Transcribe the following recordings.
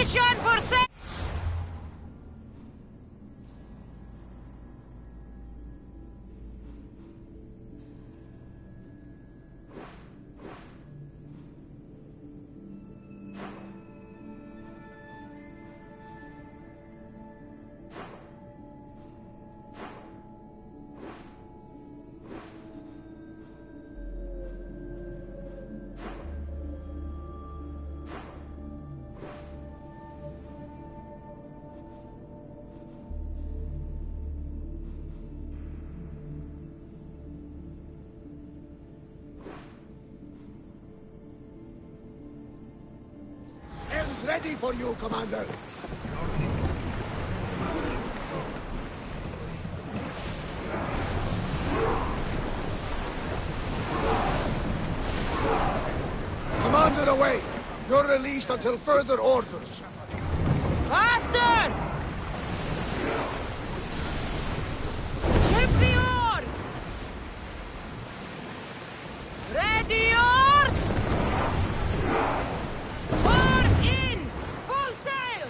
Position for sail! Ready for you, Commander. Commander away. You're released until further orders. Faster! Ship the oars! Ready oars! Oars in! Full sail!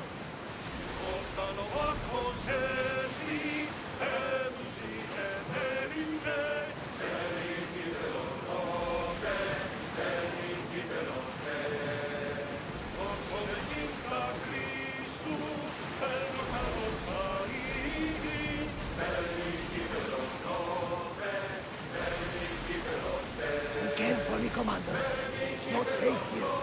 Be carefully, Commander. It's not safe here.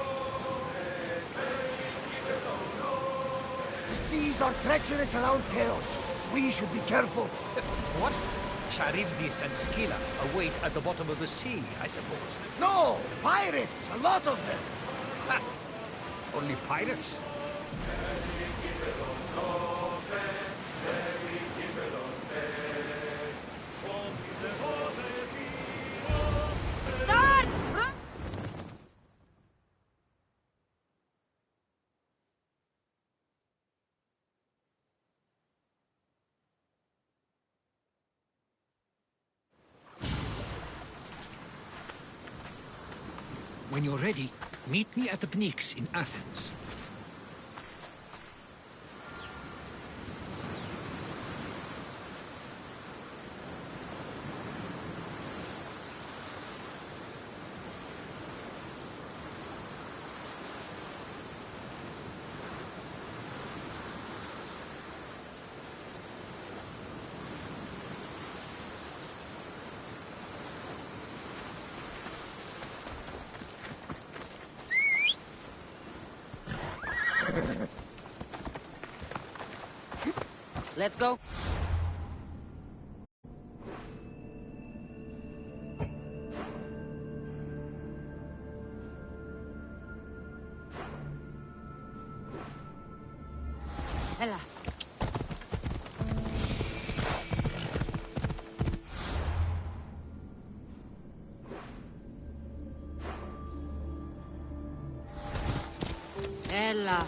The seas are treacherous around Chaos. We should be careful. What? Charybdis and Scylla await at the bottom of the sea, I suppose. No! Pirates! A lot of them! Ha! Only pirates? Start! When you're ready, meet me at the Pnyx in Athens. Let's go. Ella. Ella.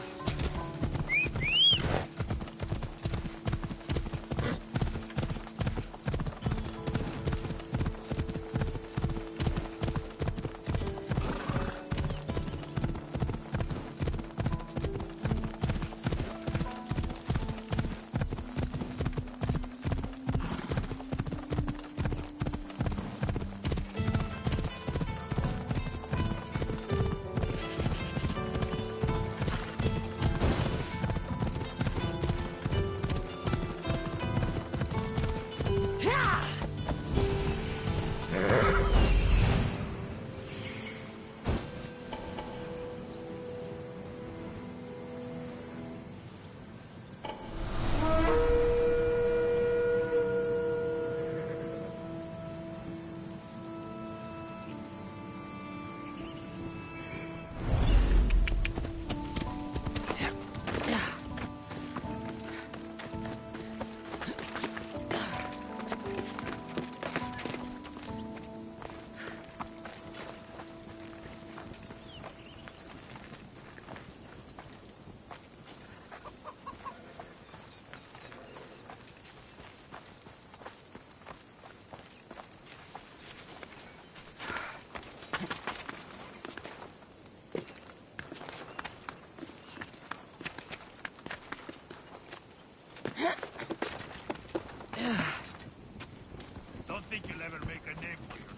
make a name for yourself.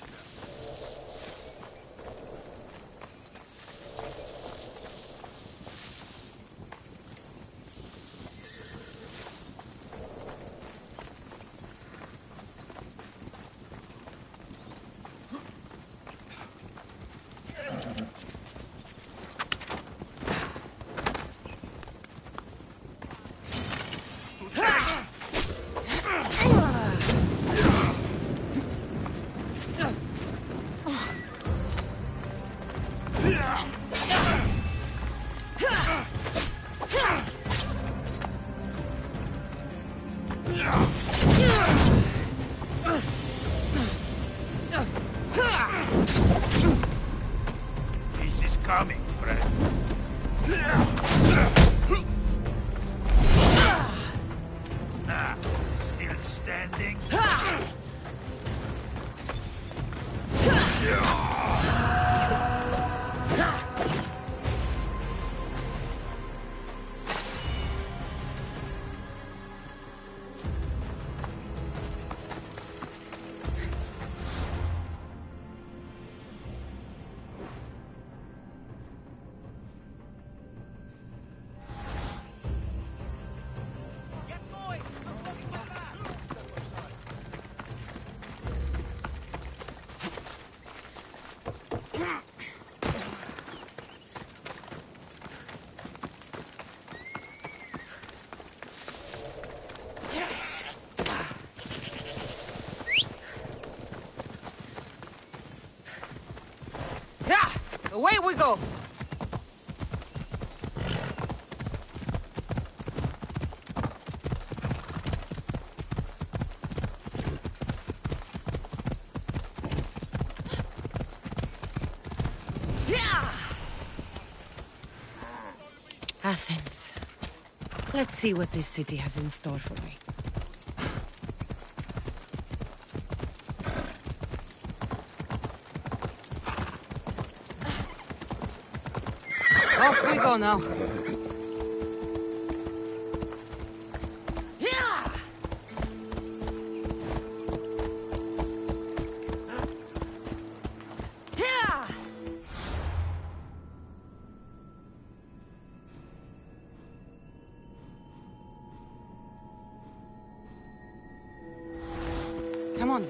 This is coming, friend. Still standing? Yeah! Away we go! Yeah! Athens. Let's see what this city has in store for me. Off we go now. Yeah! Yeah! Come on.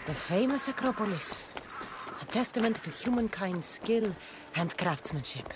The famous Acropolis. A testament to humankind's skill and craftsmanship.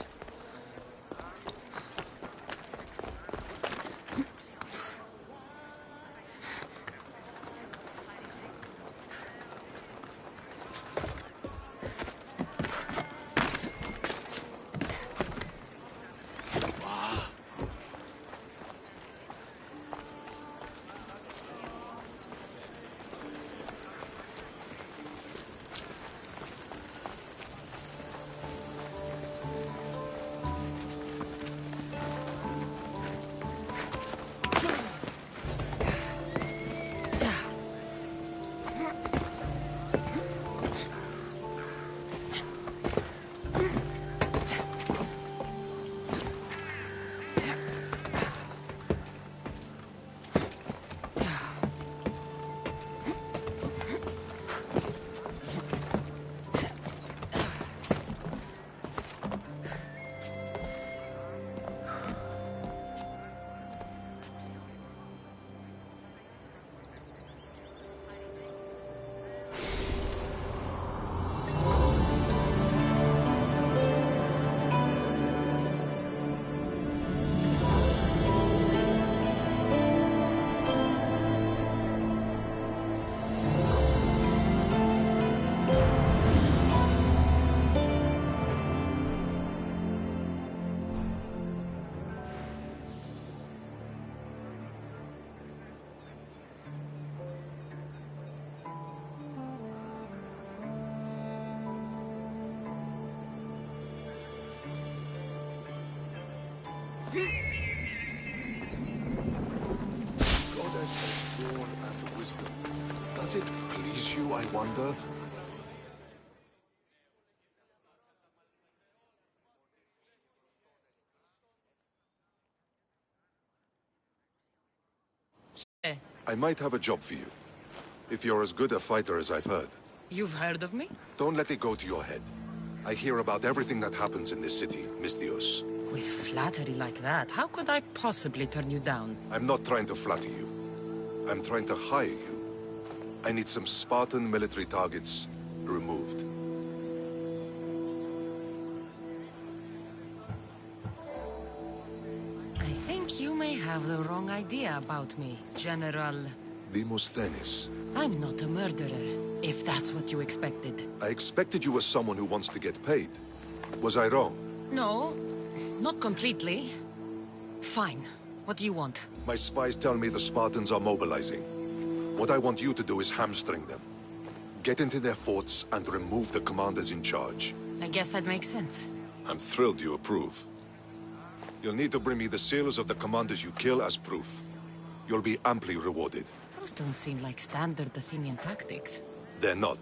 Goddess has born and wisdom. Does it please you, I wonder? I might have a job for you. If you're as good a fighter as I've heard. You've heard of me? Don't let it go to your head. I hear about everything that happens in this city, Mystios. With flattery like that, how could I possibly turn you down? I'm not trying to flatter you. I'm trying to hire you. I need some Spartan military targets removed. I think you may have the wrong idea about me, General. Demosthenes. I'm not a murderer, if that's what you expected. I expected you were someone who wants to get paid. Was I wrong? No, not completely. Fine. What do you want? My spies tell me the Spartans are mobilizing. What I want you to do is hamstring them. Get into their forts and remove the commanders in charge. I guess that makes sense. I'm thrilled you approve. You'll need to bring me the seals of the commanders you kill as proof. You'll be amply rewarded. Those don't seem like standard Athenian tactics. They're not.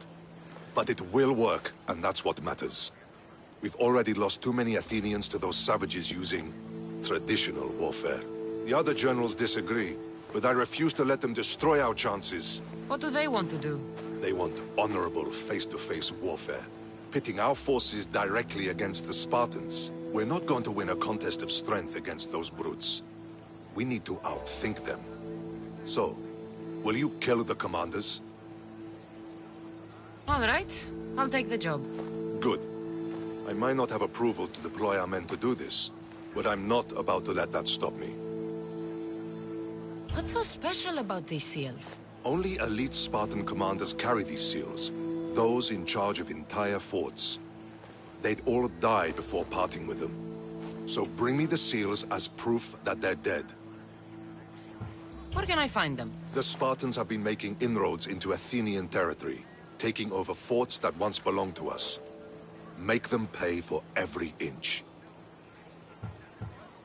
But it will work, and that's what matters. We've already lost too many Athenians to those savages using traditional warfare. The other generals disagree, but I refuse to let them destroy our chances. What do they want to do? They want honorable face-to-face warfare, pitting our forces directly against the Spartans. We're not going to win a contest of strength against those brutes. We need to outthink them. So, will you kill the commanders? All right, I'll take the job. Good. I might not have approval to deploy our men to do this, but I'm not about to let that stop me. What's so special about these seals? Only elite Spartan commanders carry these seals, those in charge of entire forts. They'd all die before parting with them. So bring me the seals as proof that they're dead. Where can I find them? The Spartans have been making inroads into Athenian territory, taking over forts that once belonged to us. Make them pay for every inch.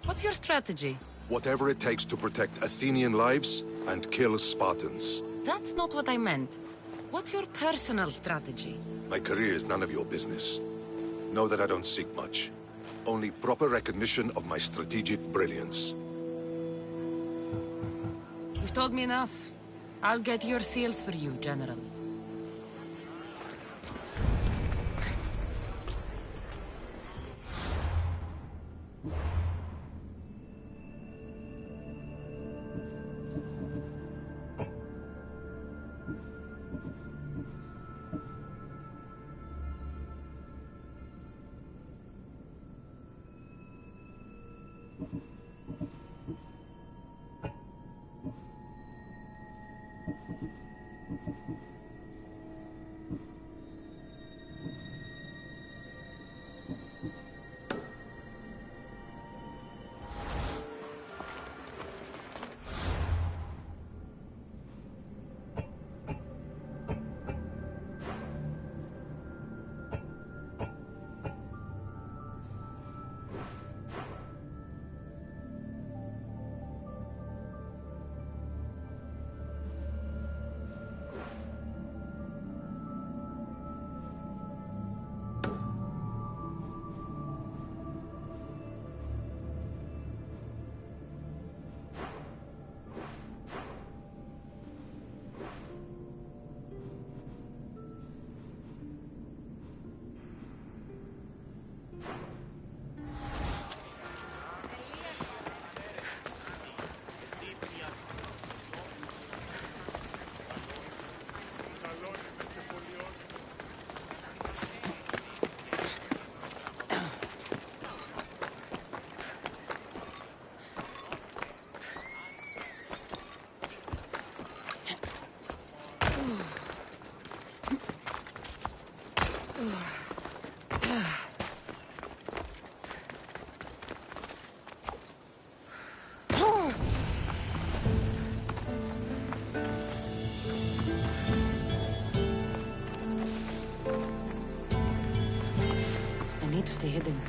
What's your strategy? Whatever it takes to protect Athenian lives and kill Spartans. That's not what I meant. What's your personal strategy? My career is none of your business. Know that I don't seek much. Only proper recognition of my strategic brilliance. You've told me enough. I'll get your seals for you, General. I need to stay hidden.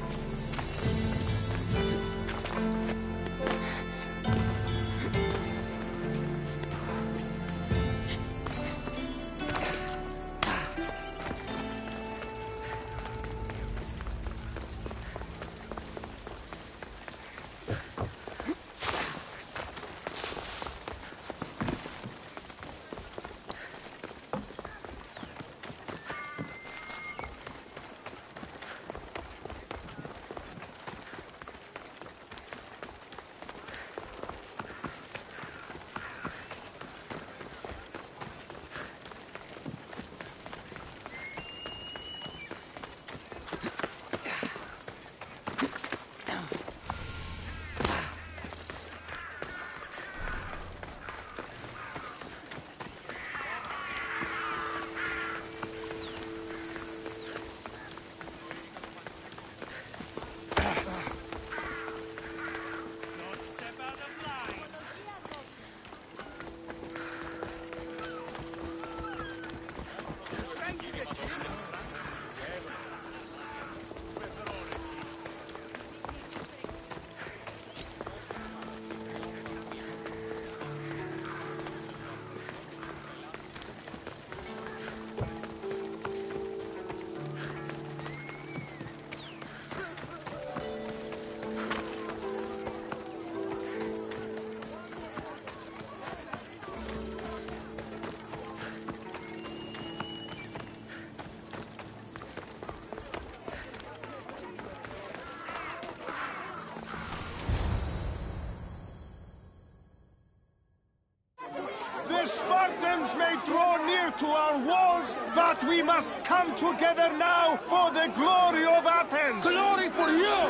The Spartans may draw near to our walls, but we must come together now for the glory of Athens! Glory for you!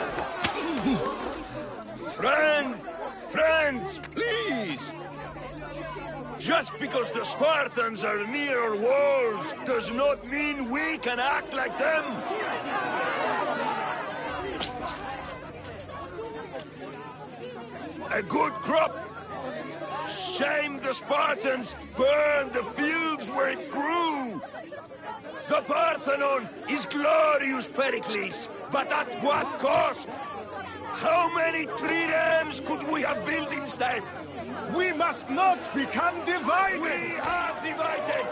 Friends, please! Just because the Spartans are near our walls does not mean we can act like them! A good crop! Shame the Spartans burned the fields where it grew! The Parthenon is glorious, Pericles, but at what cost? How many triremes could we have built instead? We must not become divided! We are divided,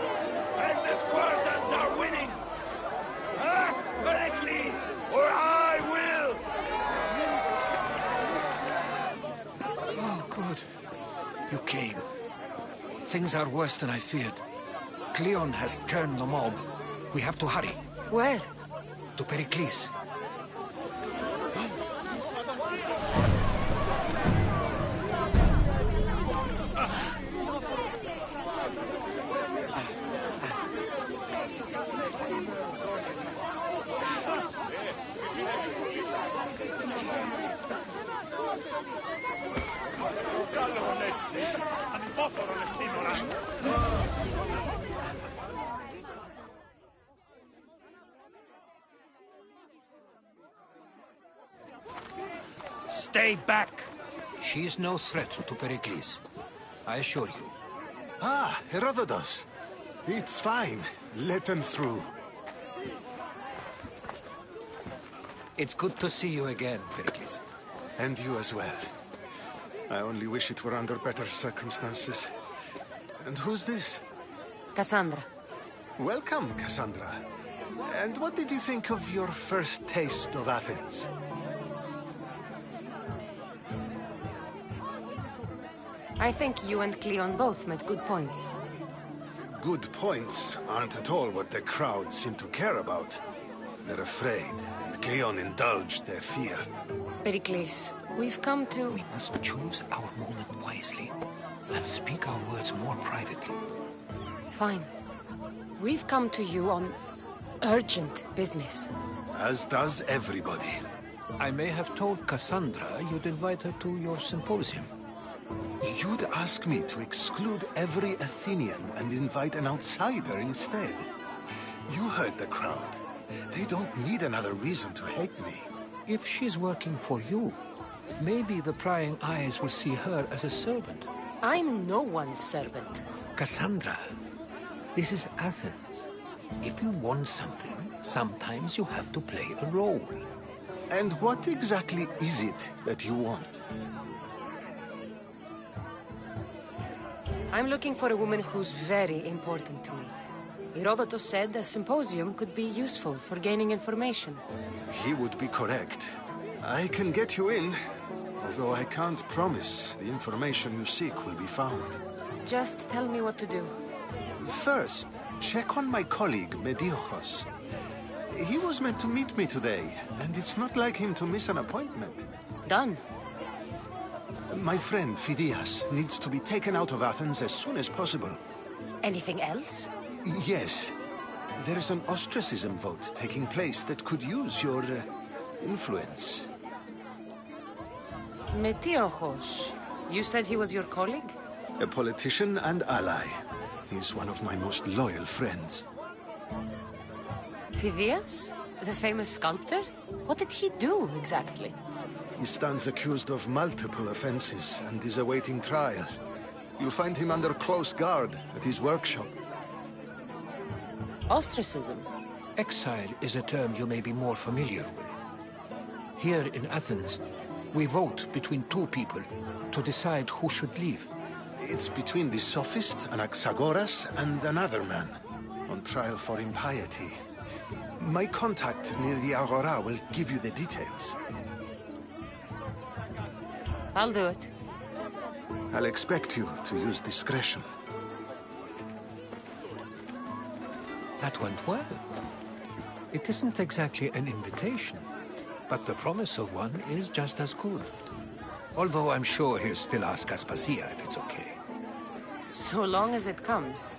and the Spartans are winning! Act, Pericles, or I will! Oh, good. You came. Things are worse than I feared. Cleon has turned the mob. We have to hurry. Where? To Pericles. Stay back! She's no threat to Pericles. I assure you. Ah, Herodotus. It's fine. Let them through. It's good to see you again, Pericles. And you as well. I only wish it were under better circumstances. And who's this? Cassandra. Welcome, Cassandra. And what did you think of your first taste of Athens? I think you and Cleon both made good points. Good points aren't at all what the crowd seem to care about. They're afraid, and Cleon indulged their fear. Pericles, we've come to... We must choose our moment wisely, and speak our words more privately. Fine. We've come to you on urgent business. As does everybody. I may have told Cassandra you'd invite her to your symposium. You'd ask me to exclude every Athenian and invite an outsider instead. You heard the crowd. They don't need another reason to hate me. If she's working for you, maybe the prying eyes will see her as a servant. I'm no one's servant. Cassandra, this is Athens. If you want something, sometimes you have to play a role. And what exactly is it that you want? I'm looking for a woman who's very important to me. Herodotus said a symposium could be useful for gaining information. He would be correct. I can get you in, although I can't promise the information you seek will be found. Just tell me what to do. First, check on my colleague, Mediochos. He was meant to meet me today, and it's not like him to miss an appointment. Done. My friend, Phidias, needs to be taken out of Athens as soon as possible. Anything else? Yes. There is an ostracism vote taking place that could use your influence. Metiochos. You said he was your colleague? A politician and ally. He's one of my most loyal friends. Phidias? The famous sculptor? What did he do, exactly? He stands accused of multiple offenses and is awaiting trial. You'll find him under close guard at his workshop. Ostracism? Exile is a term you may be more familiar with. Here in Athens, we vote between two people to decide who should leave. It's between the sophist Anaxagoras and another man, on trial for impiety. My contact near the Agora will give you the details. I'll do it. I'll expect you to use discretion. That went well. It isn't exactly an invitation, but the promise of one is just as good. Although I'm sure he'll still ask Aspasia if it's okay. So long as it comes.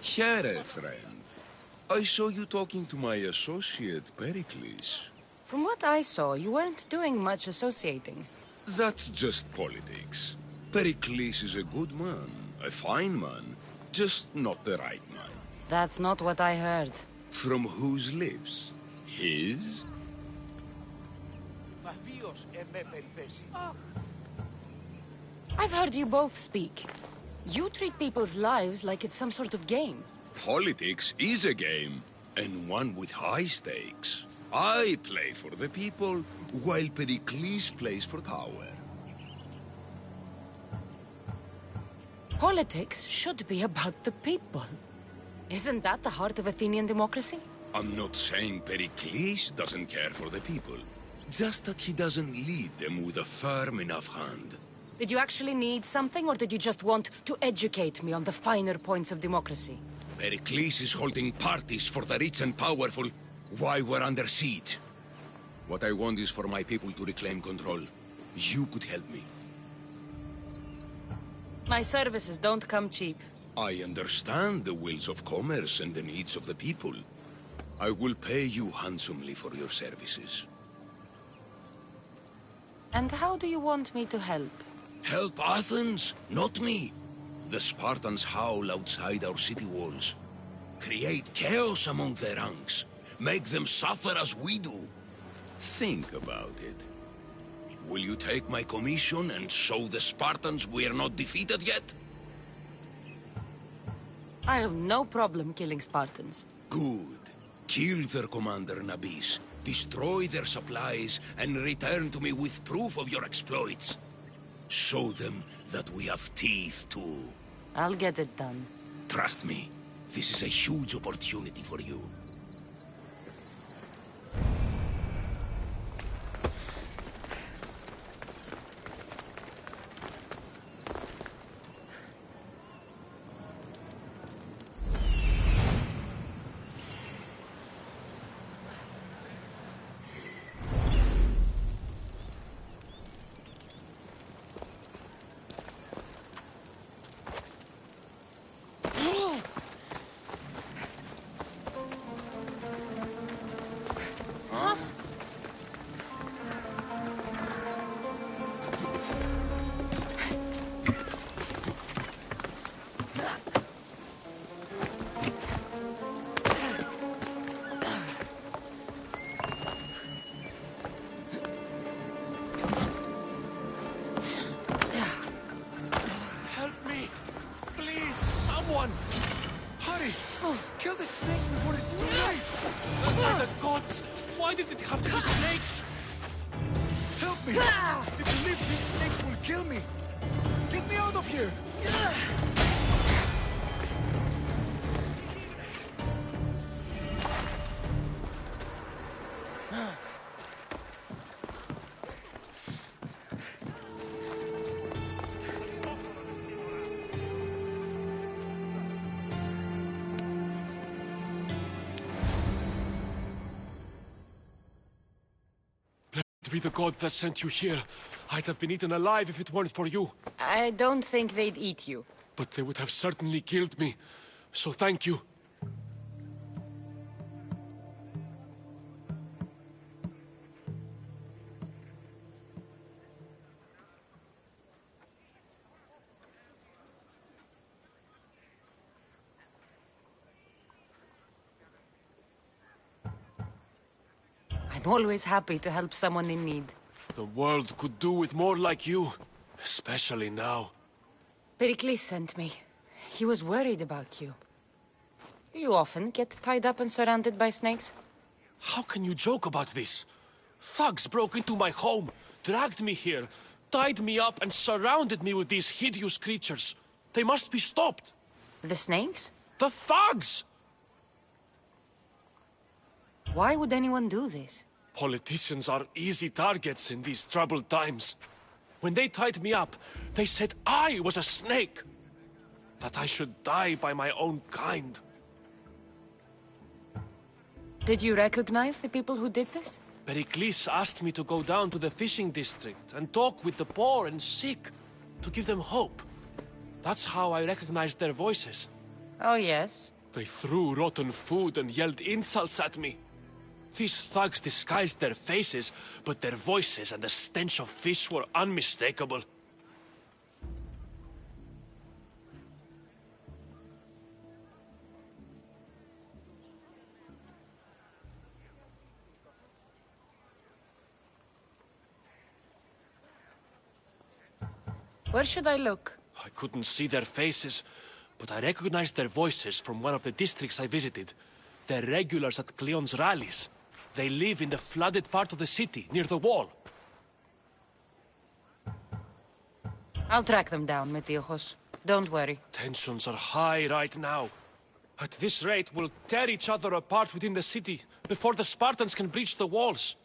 Here, friend. I saw you talking to my associate, Pericles. From what I saw, you weren't doing much associating. That's just politics. Pericles is a good man, a fine man, just not the right man. That's not what I heard. From whose lips? His? I've heard you both speak. You treat people's lives like it's some sort of game. Politics is a game, and one with high stakes. I play for the people, while Pericles plays for power. Politics should be about the people. Isn't that the heart of Athenian democracy? I'm not saying Pericles doesn't care for the people, just that he doesn't lead them with a firm enough hand. Did you actually need something, or did you just want to educate me on the finer points of democracy? Pericles is holding parties for the rich and powerful while we're under siege. What I want is for my people to reclaim control. You could help me. My services don't come cheap. I understand the wills of commerce and the needs of the people. I will pay you handsomely for your services. And how do you want me to help? Help Athens, not me. The Spartans howl outside our city walls. Create chaos among their ranks. Make them suffer as we do. Think about it. Will you take my commission and show the Spartans we are not defeated yet? I have no problem killing Spartans. Good. Kill their commander Nabis, destroy their supplies, and return to me with proof of your exploits. Show them that we have teeth too. I'll get it done. Trust me, this is a huge opportunity for you. Hurry! Kill the snakes before it's too late! By the gods! Why did it have to be snakes? Help me! If you leave, these snakes will kill me! Get me out of here! Be the god that sent you here. I'd have been eaten alive if it weren't for you. I don't think they'd eat you. But they would have certainly killed me. So thank you. I'm always happy to help someone in need. The world could do with more like you. Especially now. Pericles sent me. He was worried about you. Do you often get tied up and surrounded by snakes? How can you joke about this? Thugs broke into my home, dragged me here, tied me up and surrounded me with these hideous creatures. They must be stopped. The snakes? The thugs! Why would anyone do this? Politicians are easy targets in these troubled times. When they tied me up, they said I was a snake. That I should die by my own kind. Did you recognize the people who did this? Pericles asked me to go down to the fishing district and talk with the poor and sick, to give them hope. That's how I recognized their voices. Oh, yes. They threw rotten food and yelled insults at me. These thugs disguised their faces, but their voices and the stench of fish were unmistakable. Where should I look? I couldn't see their faces, but I recognized their voices from one of the districts I visited. They're regulars at Cleon's rallies. They live in the flooded part of the city, near the wall. I'll track them down, Metiojos. Don't worry. Tensions are high right now. At this rate, we'll tear each other apart within the city, before the Spartans can breach the walls.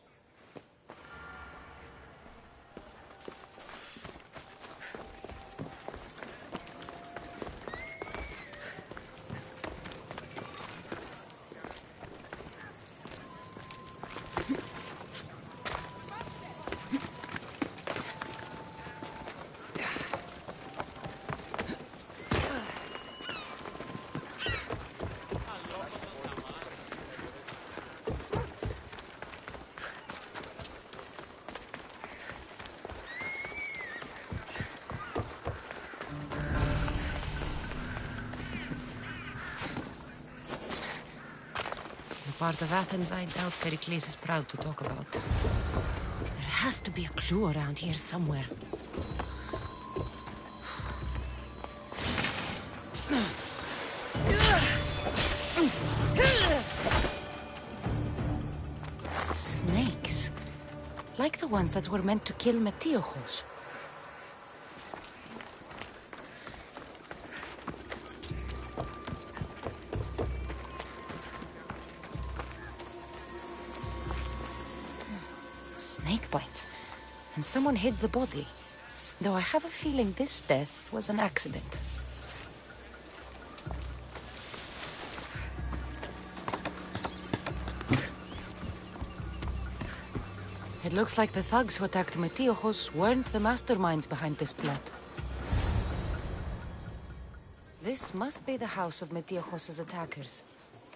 Part of Athens I doubt Pericles is proud to talk about. There has to be a clue around here somewhere. Snakes. Like the ones that were meant to kill Metiojos. Snake bites. And someone hid the body. Though I have a feeling this death was an accident. It looks like the thugs who attacked Metiojos weren't the masterminds behind this plot. This must be the house of Metiojos' attackers.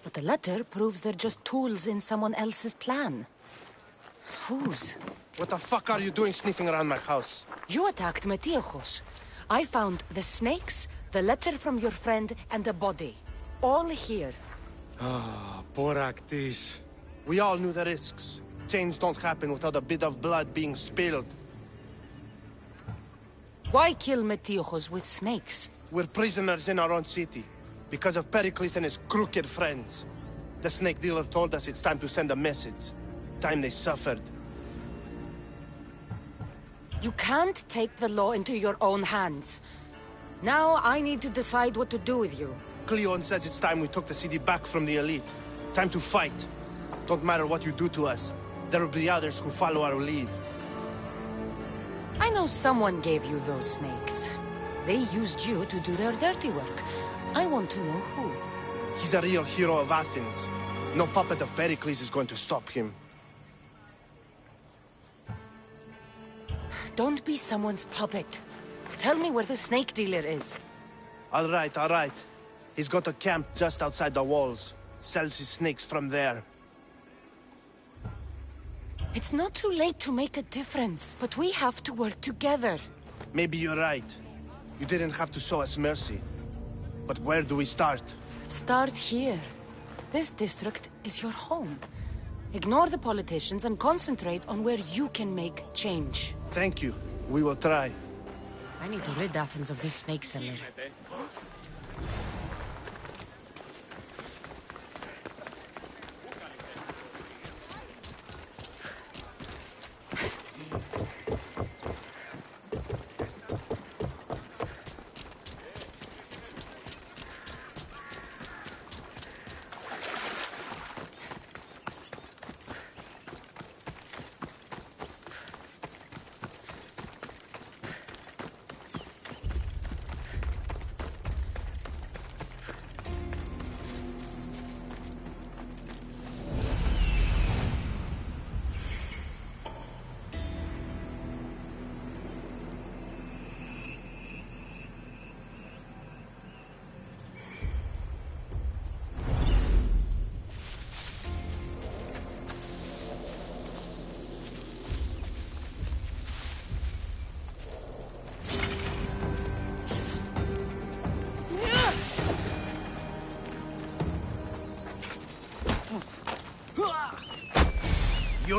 But the letter proves they're just tools in someone else's plan. Whose? What the fuck are you doing sniffing around my house? You attacked Metiojos. I found the snakes, the letter from your friend, and a body. All here. Ah, Boraktis. We all knew the risks. Change don't happen without a bit of blood being spilled. Why kill Metiojos with snakes? We're prisoners in our own city. Because of Pericles and his crooked friends. The snake dealer told us it's time to send a message. Time they suffered. You can't take the law into your own hands. Now I need to decide what to do with you. Cleon says it's time we took the city back from the elite. Time to fight. Don't matter what you do to us. There will be others who follow our lead. I know someone gave you those snakes. They used you to do their dirty work. I want to know who. He's a real hero of Athens. No puppet of Pericles is going to stop him. Don't be someone's puppet. Tell me where the snake dealer is. All right, all right. He's got a camp just outside the walls. Sells his snakes from there. It's not too late to make a difference, but we have to work together. Maybe you're right. You didn't have to show us mercy. But where do we start? Start here. This district is your home. Ignore the politicians and concentrate on where you can make change. Thank you. We will try. I need to rid Athens of this snake seller.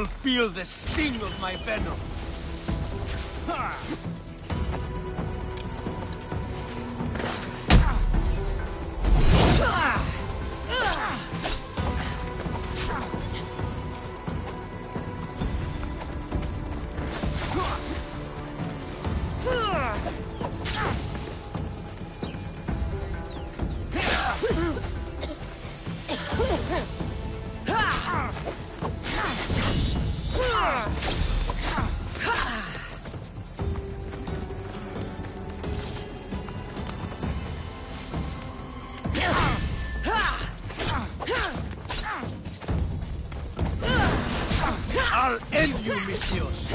You'll feel the sting of my venom. I'll end you, Misios!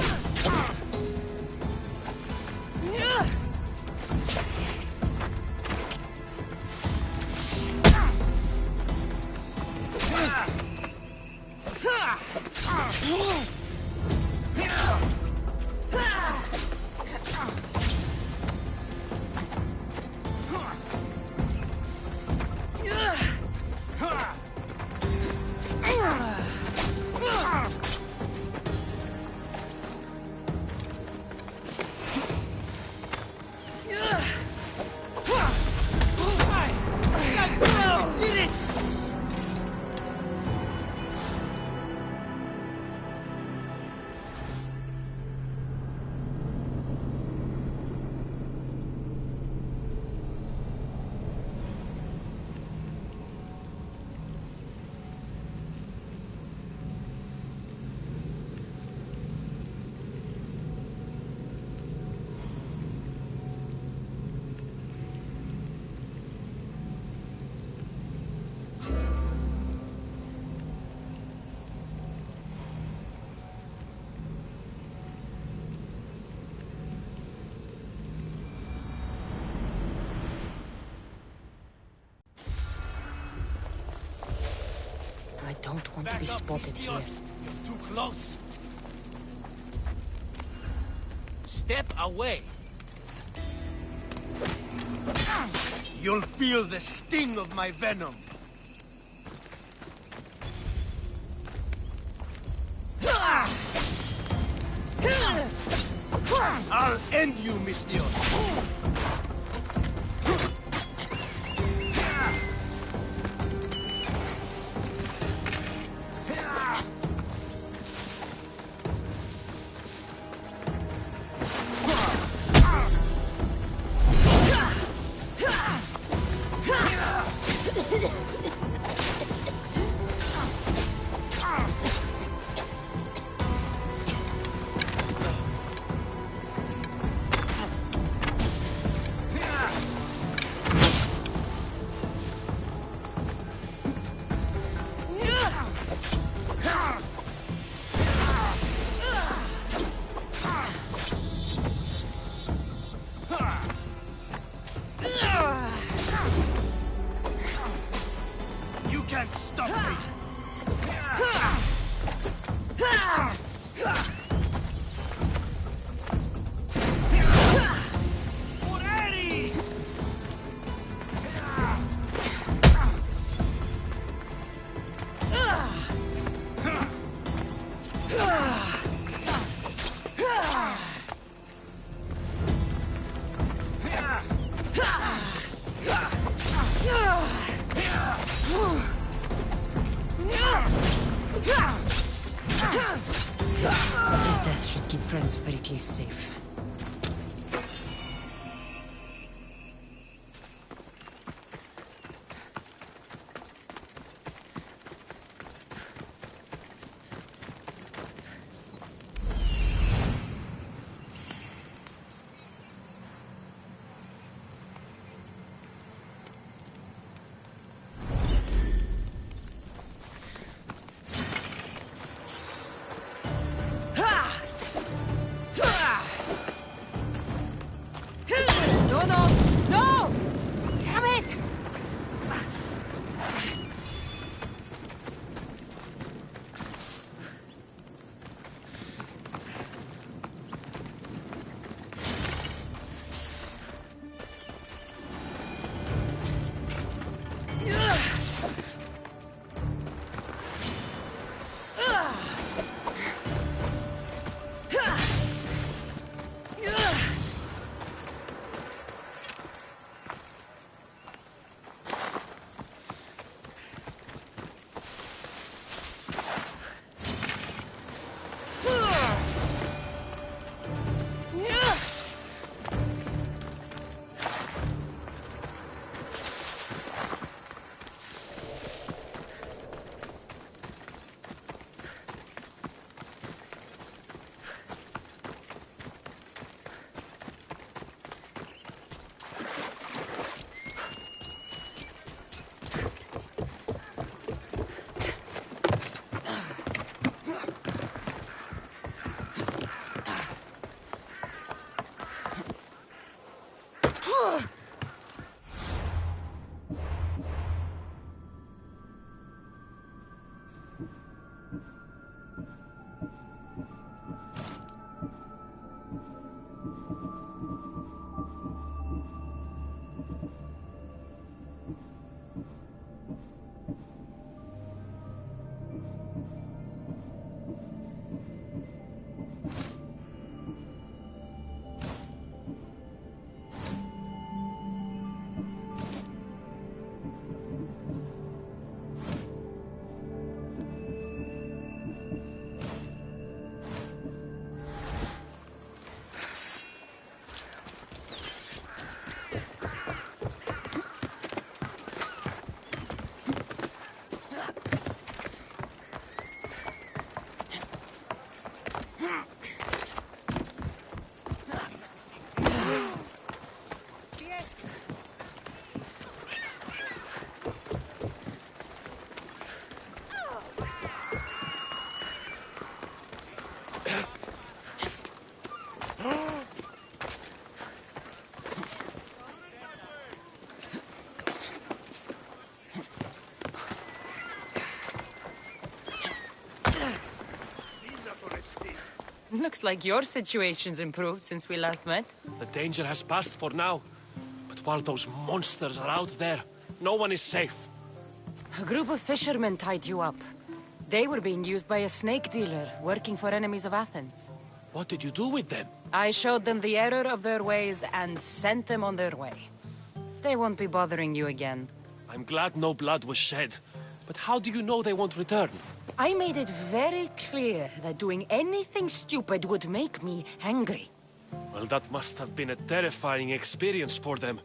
I don't want to be spotted here. You're too close. Step away. You'll feel the sting of my venom. I'll end you, Misios. You can't stop me! His death should keep friends of Pericles safe. Looks like your situation's improved since we last met. The danger has passed for now. But while those monsters are out there, no one is safe. A group of fishermen tied you up. They were being used by a snake dealer working for enemies of Athens. What did you do with them? I showed them the error of their ways and sent them on their way. They won't be bothering you again. I'm glad no blood was shed. But how do you know they won't return? I made it very clear that doing anything stupid would make me angry. Well, that must have been a terrifying experience for them.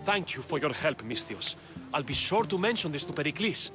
Thank you for your help, Misthios. I'll be sure to mention this to Pericles.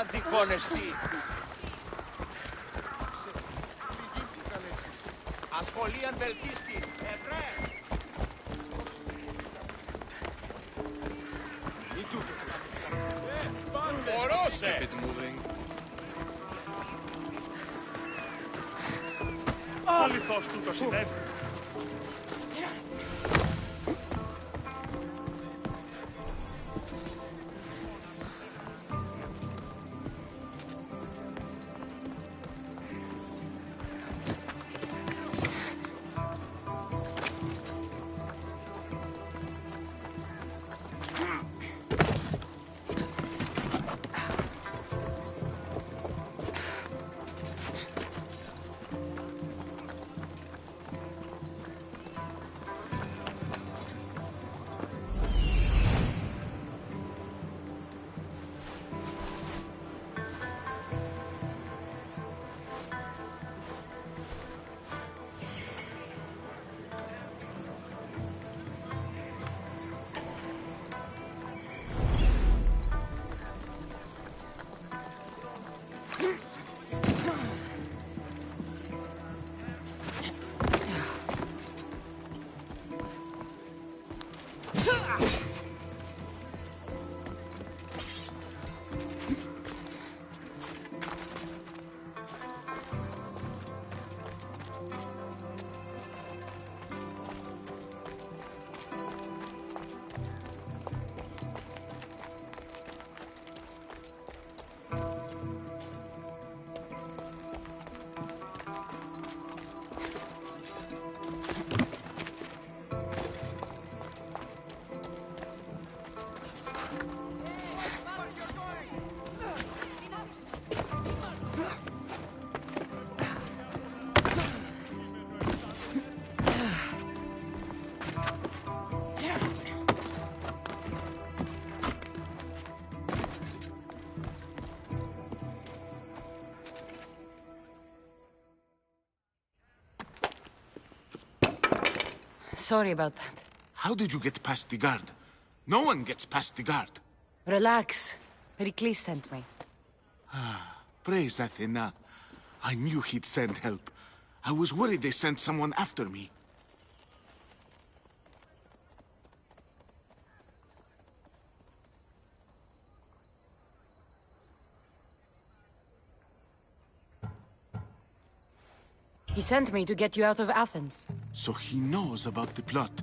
Αντικονεστή. Ασχολίαν βελτίστη. Ευρέ. Φορώσε. Αληθώς τούτο συνέβη. Sorry about that. How did you get past the guard? No one gets past the guard. Relax. Pericles sent me. Praise Athena. I knew he'd send help. I was worried they sent someone after me. He sent me to get you out of Athens. So he knows about the plot.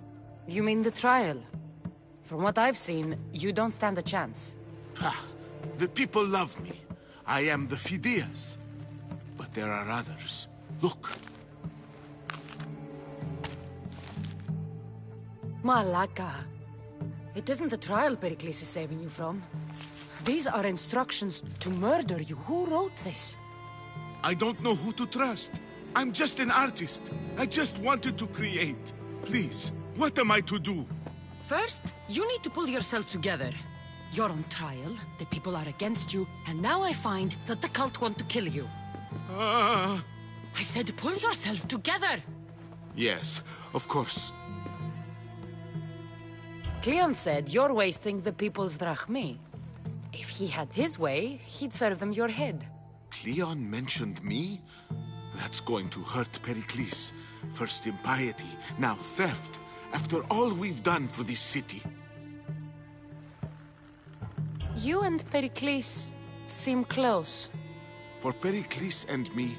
You mean the trial? From what I've seen, you don't stand a chance. Pah, the people love me. I am the Phidias. But there are others. Look. Malaka. It isn't the trial Pericles is saving you from. These are instructions to murder you. Who wrote this? I don't know who to trust. I'm just an artist. I just wanted to create. Please, what am I to do? First, you need to pull yourself together. You're on trial, the people are against you, and now I find that the cult want to kill you. I said pull yourself together! Yes, of course. Cleon said you're wasting the people's drachmi. If he had his way, he'd serve them your head. Cleon mentioned me? That's going to hurt Pericles. First impiety, now theft. After all we've done for this city. You and Pericles seem close. For Pericles and me,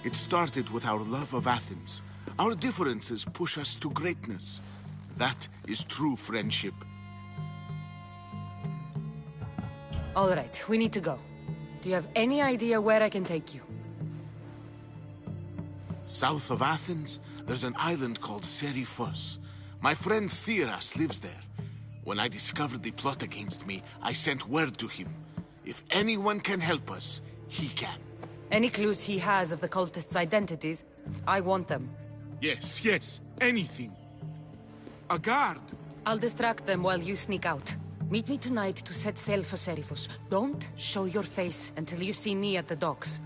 it started with our love of Athens. Our differences push us to greatness. That is true friendship. All right, we need to go. Do you have any idea where I can take you? South of Athens, there's an island called Seriphos. My friend Theras lives there. When I discovered the plot against me, I sent word to him. If anyone can help us, he can. Any clues he has of the cultists' identities? I want them. Yes, anything. A guard. I'll distract them while you sneak out. Meet me tonight to set sail for Seriphos. Don't show your face until you see me at the docks.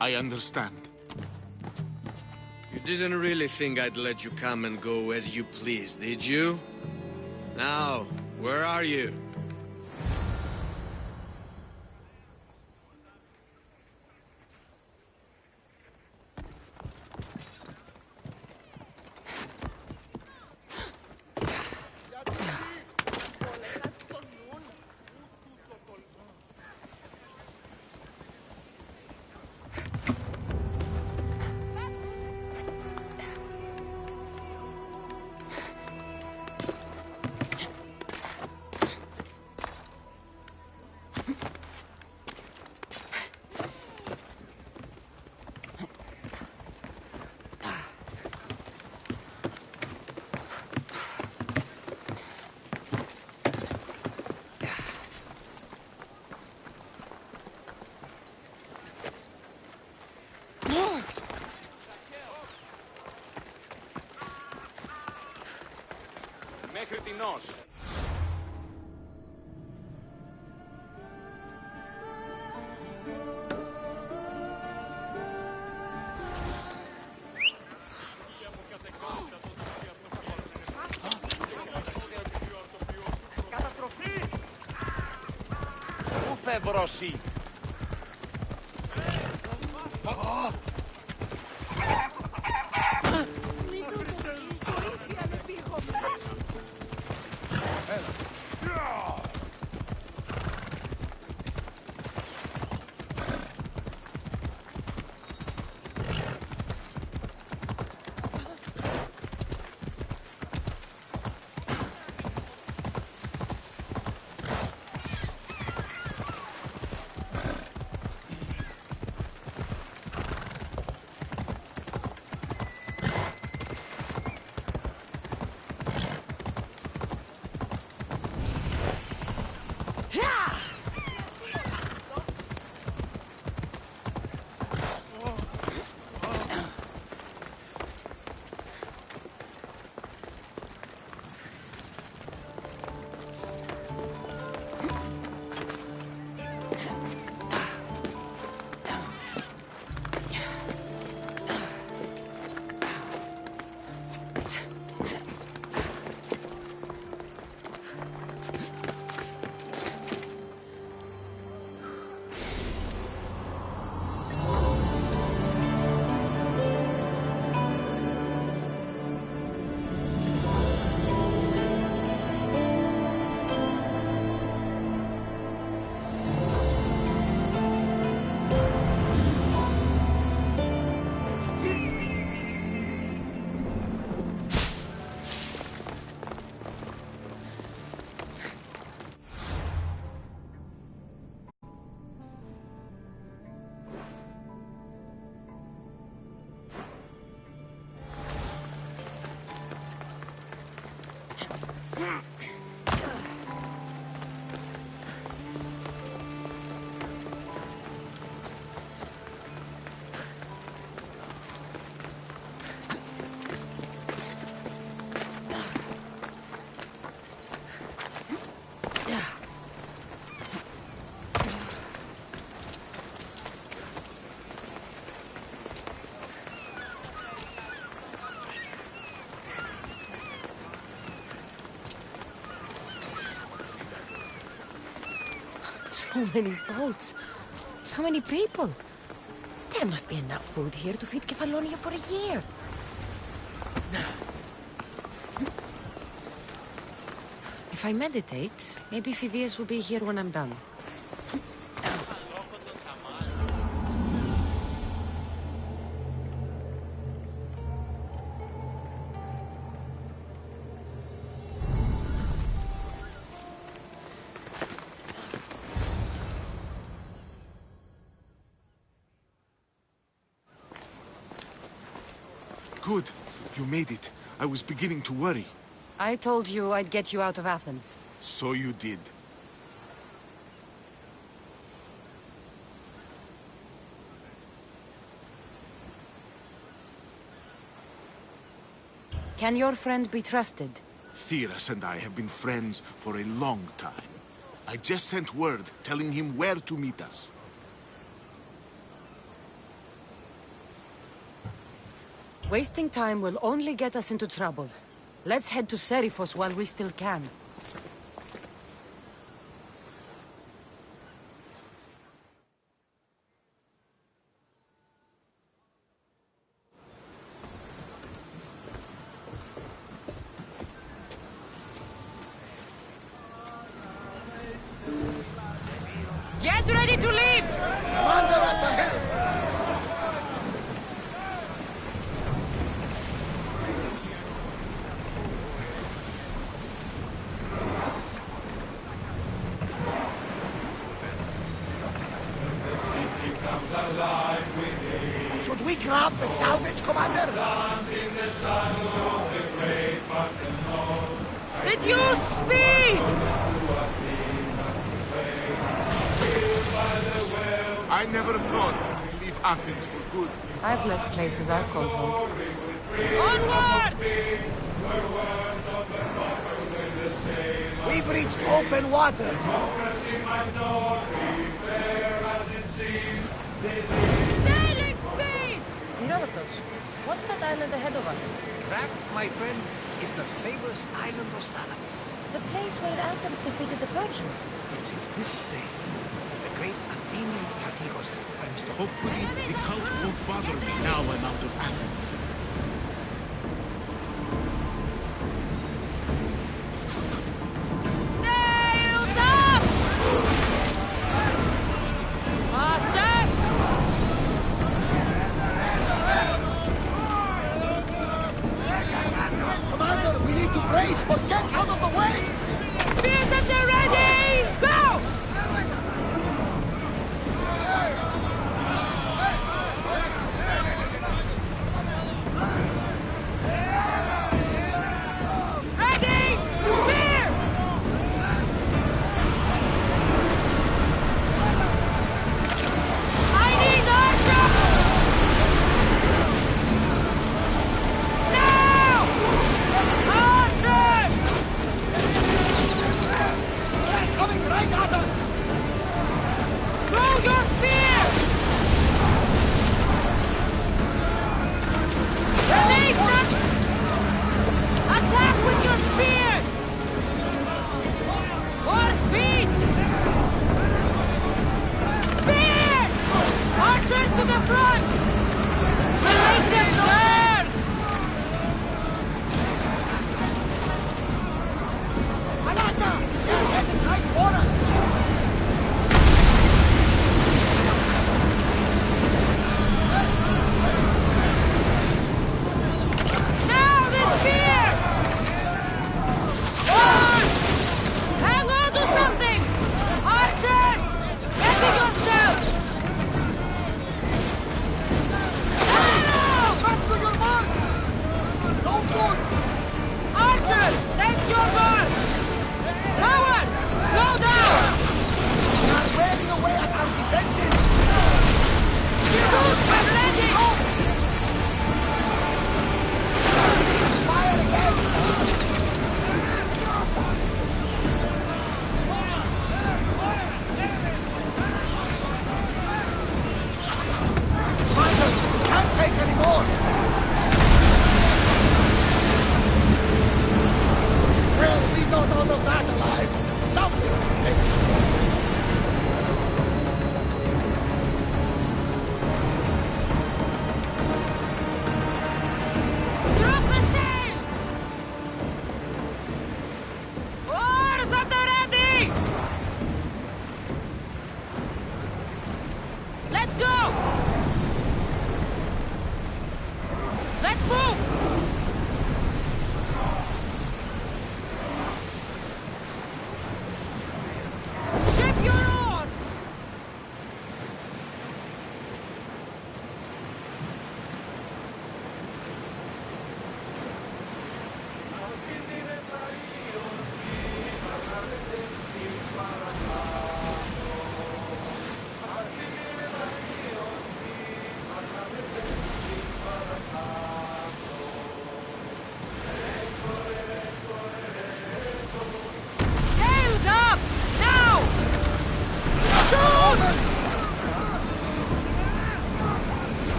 I understand. You didn't really think I'd let you come and go as you please, did you? Now, where are you? Μέχρι τινός. Καταστροφή! Πού φεύρωση! So many boats. So many people. There must be enough food here to feed Kefalonia for a year. If I meditate, maybe Phidias will be here when I'm done. Good. You made it. I was beginning to worry. I told you I'd get you out of Athens. So you did. Can your friend be trusted? Theras and I have been friends for a long time. I just sent word telling him where to meet us. Wasting time will only get us into trouble. Let's head to Seriphos while we still can. Get ready to leave! Commander at the helm! Should we grab the salvage, Commander? Reduce speed! I never thought we'd leave Athens for good. I've left places I've called home. Onward! We've reached open water. Sailing speed! Herodotus, what's that island ahead of us? That, my friend, is the famous island of Salamis. The place where Athens defeated the Persians. It's in this bay that the great Athenian strategos plans to... Hopefully, the cult won't bother me now I'm out of Athens. Sails up! Master! Commander, we need to brace or get out of the way! Spears that they're ready! Go! Ready! Spears! I need archers! Now! Archers!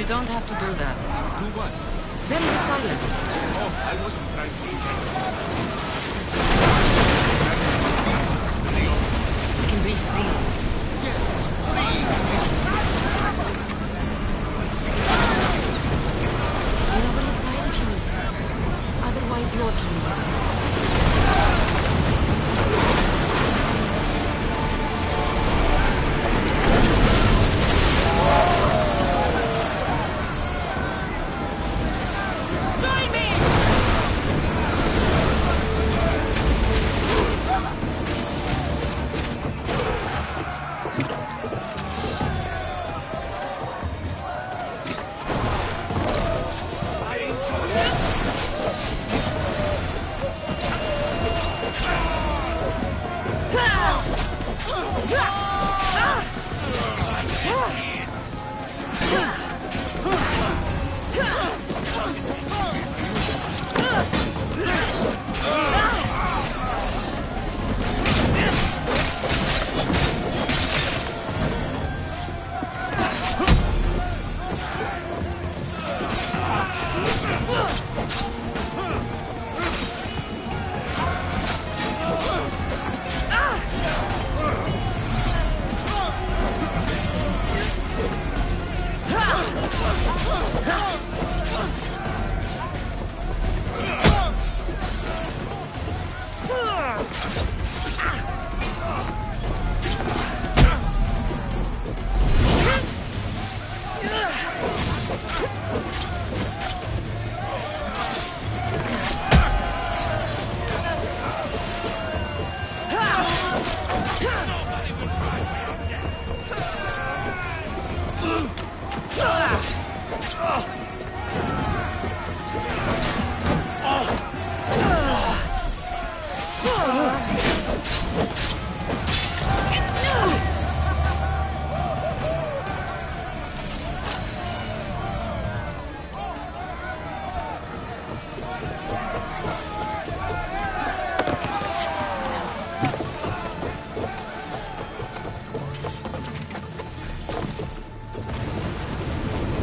You don't have to do that. Do what? Fill the silence. Oh, I wasn't trying to inject. We can be free. Yes, free. Get over the side if you need to. Otherwise, you're dreaming.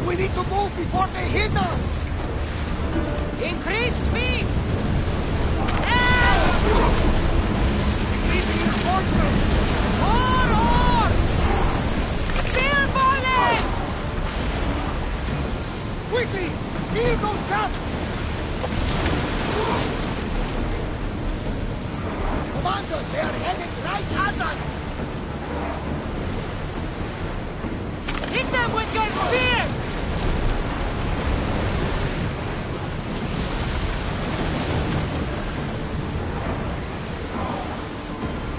We need to move before they hit us! Increase speed! Reinforcements! More horse! Spear volley! Quickly! Heal those guns! Commander, they are heading right at us! Hit them with your spears!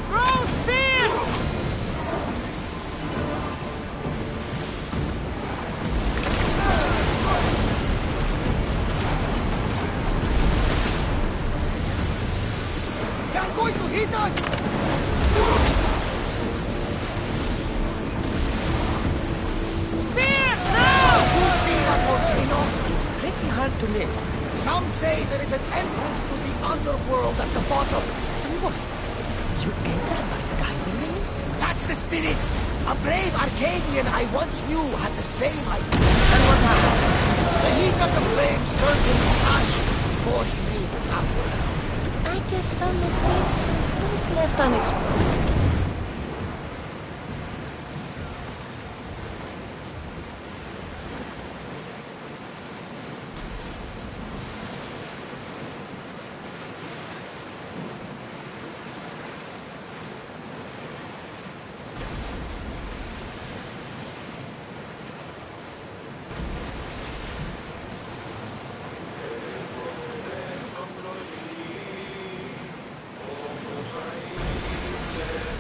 Throw spears! They are going to hit us! It's pretty hard to miss. Some say there is an entrance to the underworld at the bottom. And what? You enter by diving in it? That's the spirit! A brave Arcadian I once knew had the same idea. And what happened? The heat of the flames turned him to ashes before he knew what happened. I guess some mistakes are best left unexplored.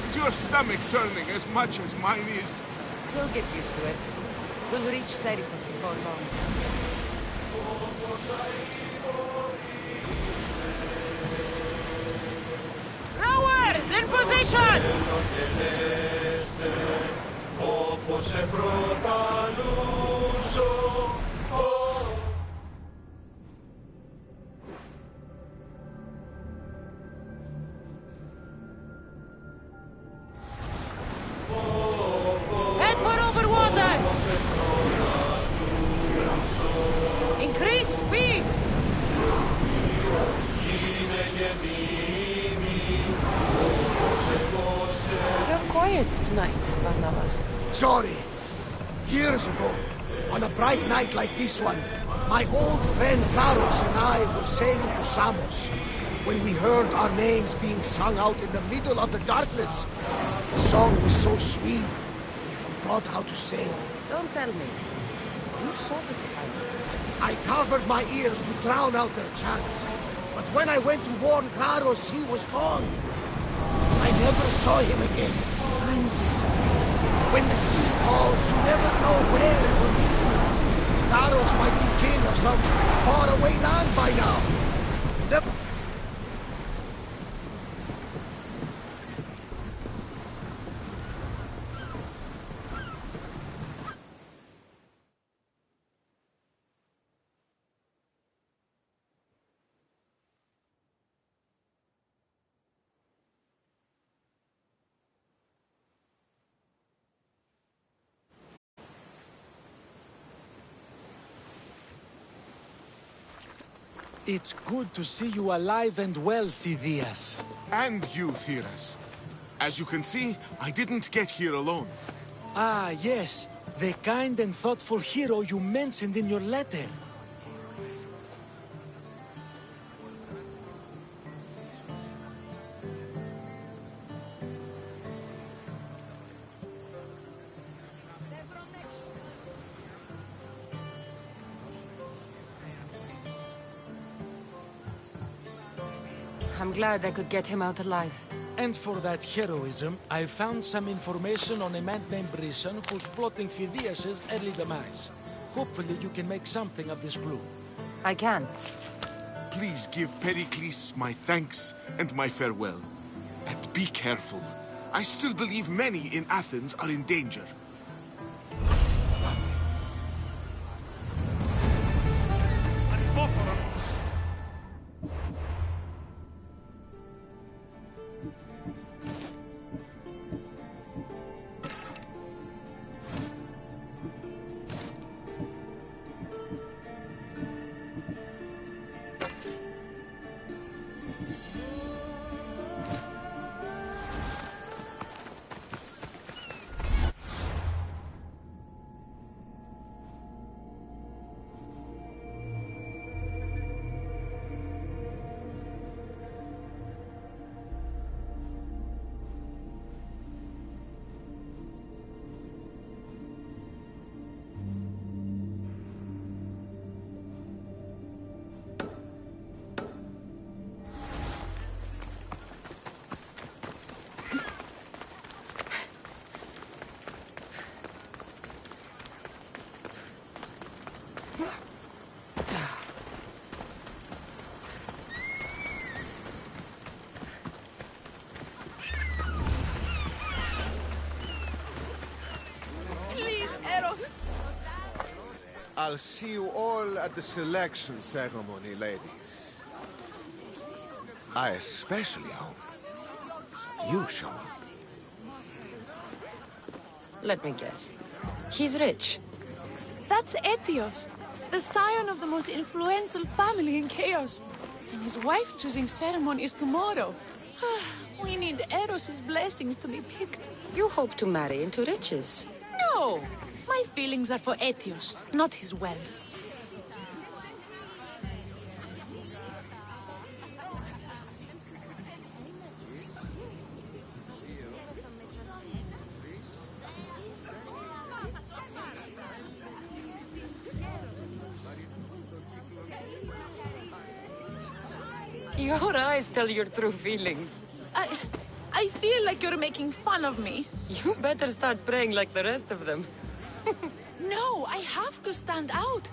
Is your stomach turning as much as mine is? We'll get used to it. We'll reach Serifos before long. Rowers, in position! Head for over water! quiet tonight, Barnabas. Sorry. Years ago, on a bright night like this one, my old friend Carlos and I were sailing to Samos when we heard our names being sung out in the middle of the darkness. The song was so sweet, we forgot how to sing. Don't tell me. You saw the silence. I covered my ears to drown out their chants. But when I went to warn Carlos, he was gone. I never saw him again. I'm sorry. When the sea calls, you never know where it will lead you. Carlos might be king of some faraway land by now. Never... It's good to see you alive and well, Phidias. And you, Theras. As you can see, I didn't get here alone. Ah, yes. The kind and thoughtful hero you mentioned in your letter. I'm glad I could get him out alive. And for that heroism, I found some information on a man named Brisson who's plotting Phidias' early demise. Hopefully you can make something of this clue. I can. Please give Pericles my thanks and my farewell. And be careful. I still believe many in Athens are in danger. I'll see you all at the selection ceremony, ladies. I especially hope you show up. Let me guess. He's rich. That's Etios, the scion of the most influential family in Chaos. And his wife-choosing ceremony is tomorrow. We need Eros' blessings to be picked. You hope to marry into riches. No! My feelings are for Etios, not his wealth. Your eyes tell your true feelings. I feel like you're making fun of me. You better start praying like the rest of them. No, I have to stand out.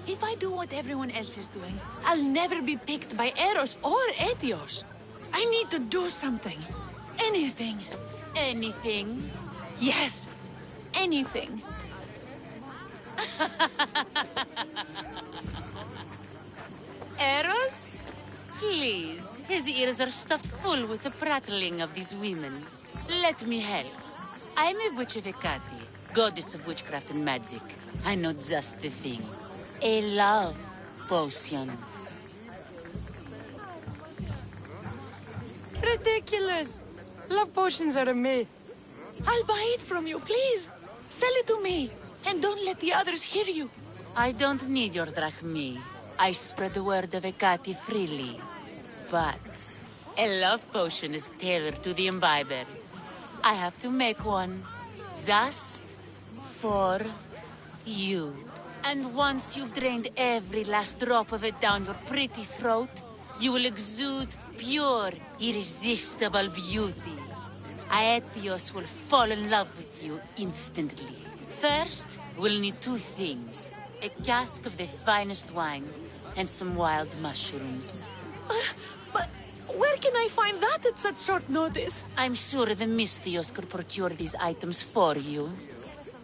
If I do what everyone else is doing, I'll never be picked by Eros or Etios. I need to do something. Anything. Anything. Yes, anything. Eros? Please, his ears are stuffed full with the prattling of these women. Let me help. I'm a witch of Hecate, goddess of witchcraft and magic. I know just the thing. A love potion. Ridiculous! Love potions are a myth. I'll buy it from you, please. Sell it to me, and don't let the others hear you. I don't need your drachmi. I spread the word of Ekati freely. But a love potion is tailored to the imbiber. I have to make one. Just for you. And once you've drained every last drop of it down your pretty throat, you will exude pure, irresistible beauty. Aetios will fall in love with you instantly. First, we'll need two things. A cask of the finest wine, and some wild mushrooms. But where can I find that at such short notice? I'm sure the Mystios could procure these items for you.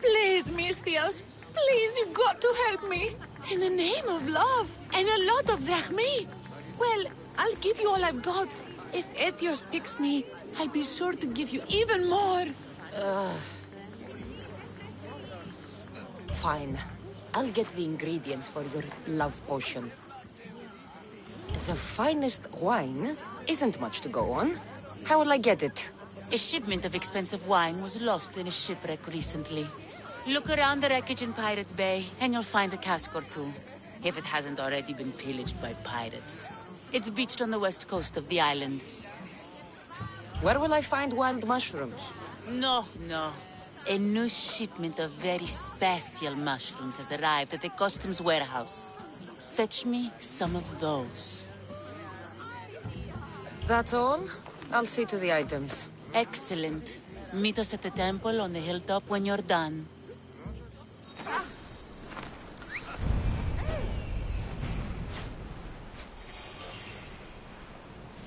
Please, Mystios. Please, you've got to help me. In the name of love, and a lot of drachmi. Well, I'll give you all I've got. If Etios picks me, I'll be sure to give you even more. Fine. I'll get the ingredients for your love potion. The finest wine isn't much to go on. How will I get it? A shipment of expensive wine was lost in a shipwreck recently. Look around the wreckage in Pirate Bay, and you'll find a cask or two. If it hasn't already been pillaged by pirates. It's beached on the west coast of the island. Where will I find wild mushrooms? No. A new shipment of very special mushrooms has arrived at the customs warehouse. Fetch me some of those. That's all? I'll see to the items. Excellent. Meet us at the temple on the hilltop when you're done.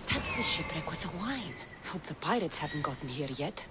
That's the shipwreck with the wine. Hope the pirates haven't gotten here yet.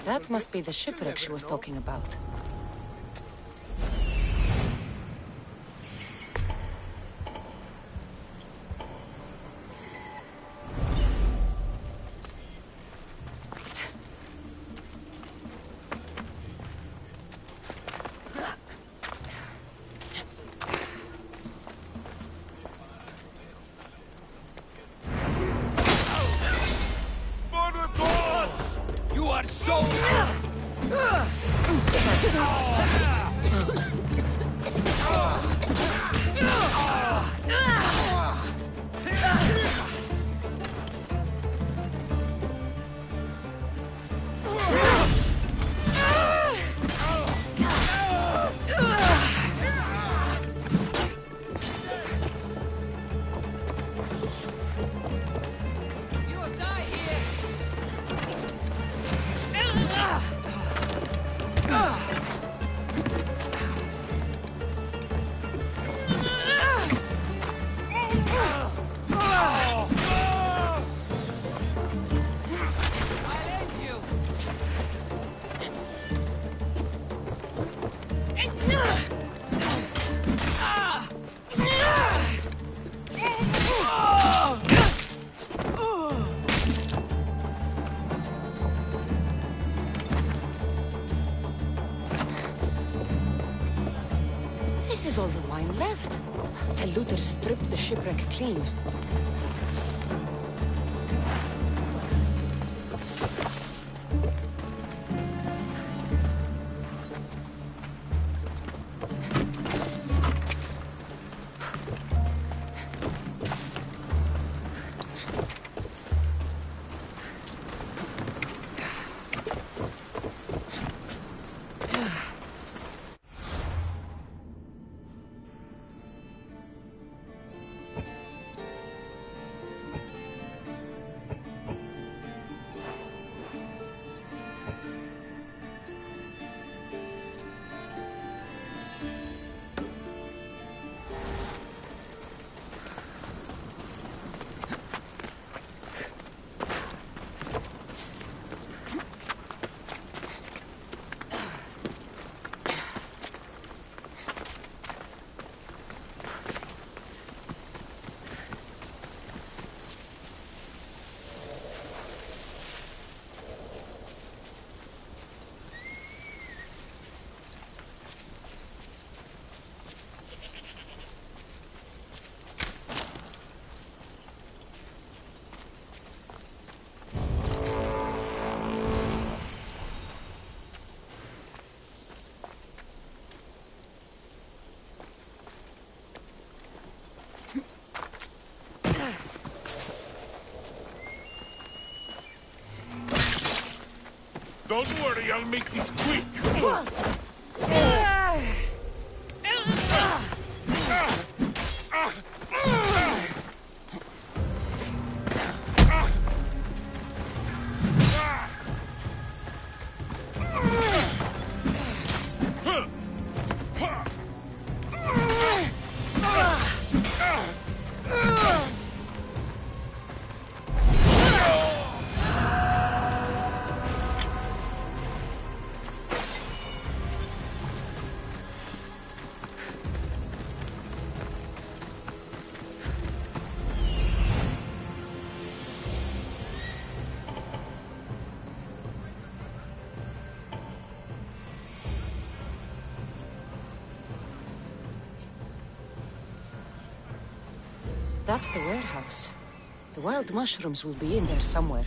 That must be the shipwreck she was talking about. This is all the wine left. The looters stripped the shipwreck clean. Don't worry, I'll make this quick. That's the warehouse. The wild mushrooms will be in there somewhere.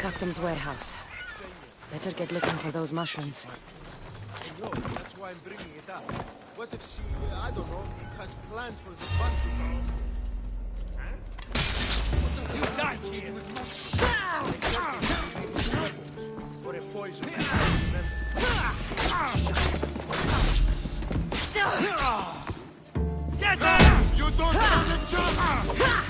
customs warehouse. Better get looking for those mushrooms. I know, that's why I'm bringing it up. What if she, I don't know, has plans for this mushroom? You die here! Or a poison. Get down! You don't stand a chance!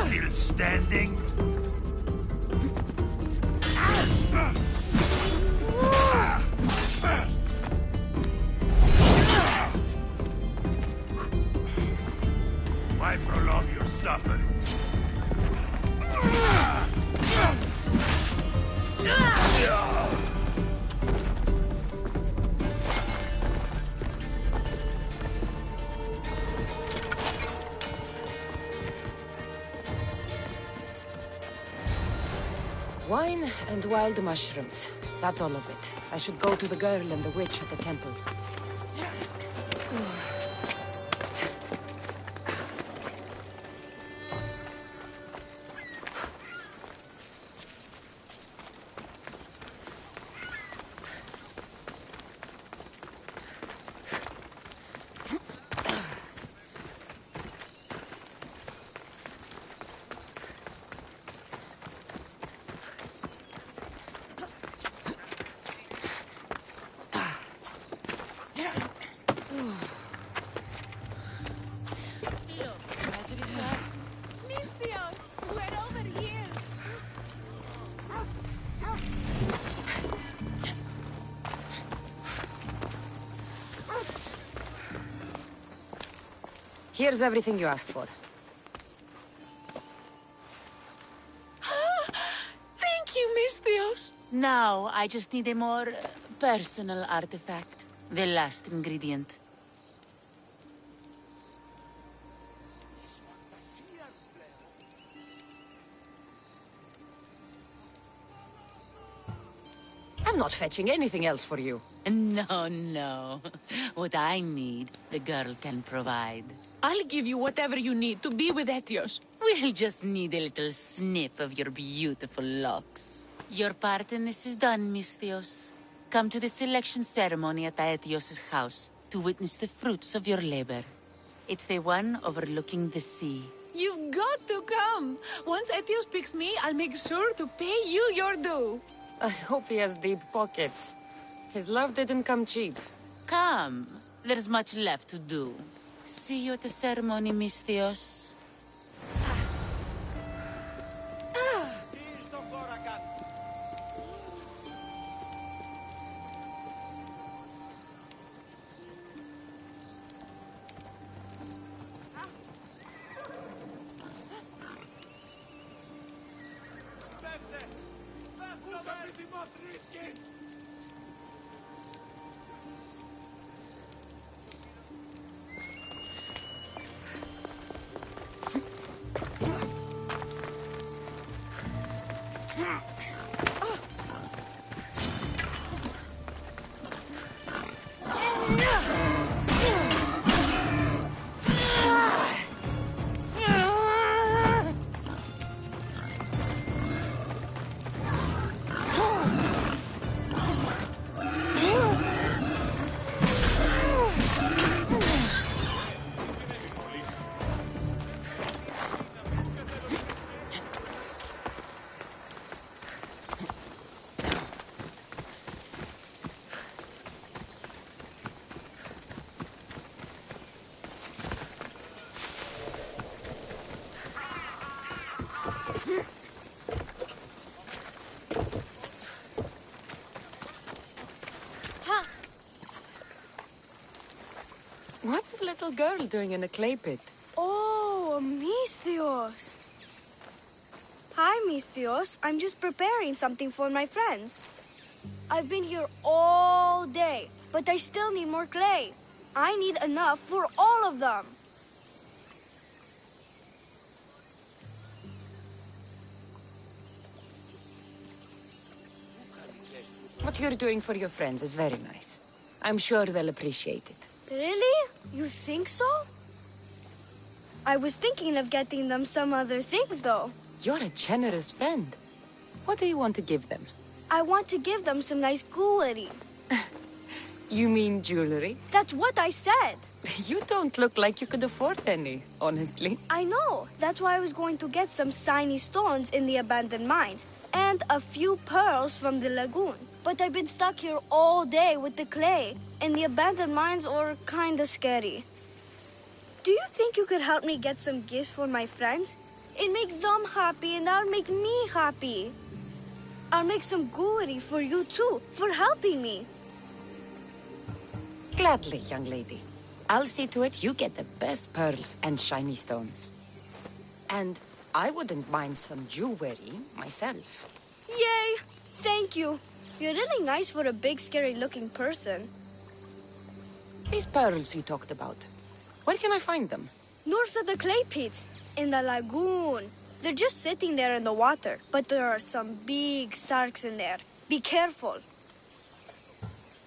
Still standing? Why prolong your suffering? Wine and wild mushrooms. That's all of it. I should go to the girl and the witch at the temple. Here's everything you asked for. Thank you, Miss Dios. Now, I just need a more personal artifact. The last ingredient. I'm not fetching anything else for you. No, no. What I need, the girl can provide. I'll give you whatever you need to be with Etios. We'll just need a little snip of your beautiful locks. Your part in this is done, Miss Theos. Come to the selection ceremony at Aetios' house to witness the fruits of your labor. It's the one overlooking the sea. You've got to come. Once Etios picks me, I'll make sure to pay you your due. I hope he has deep pockets. His love didn't come cheap. Come. There's much left to do. See you at the ceremony, Miss Theos. What's a little girl doing in a clay pit? Oh, Misthios. Hi, Misthios. I'm just preparing something for my friends. I've been here all day, but I still need more clay. I need enough for all of them. What you're doing for your friends is very nice. I'm sure they'll appreciate it. Really? You think so? I was thinking of getting them some other things, though. You're a generous friend. What do you want to give them? I want to give them some nice jewelry. You mean jewelry? That's what I said. You don't look like you could afford any, honestly. I know. That's why I was going to get some shiny stones in the abandoned mines and a few pearls from the lagoon. But I've been stuck here all day with the clay, and the abandoned mines are kinda scary. Do you think you could help me get some gifts for my friends? It'd make them happy, and that'll make me happy. I'll make some jewelry for you too, for helping me. Gladly, young lady. I'll see to it you get the best pearls and shiny stones. And I wouldn't mind some jewelry myself. Yay! Thank you. You're really nice for a big, scary-looking person. These pearls you talked about, where can I find them? North of the clay pits, in the lagoon. They're just sitting there in the water, but there are some big sharks in there. Be careful.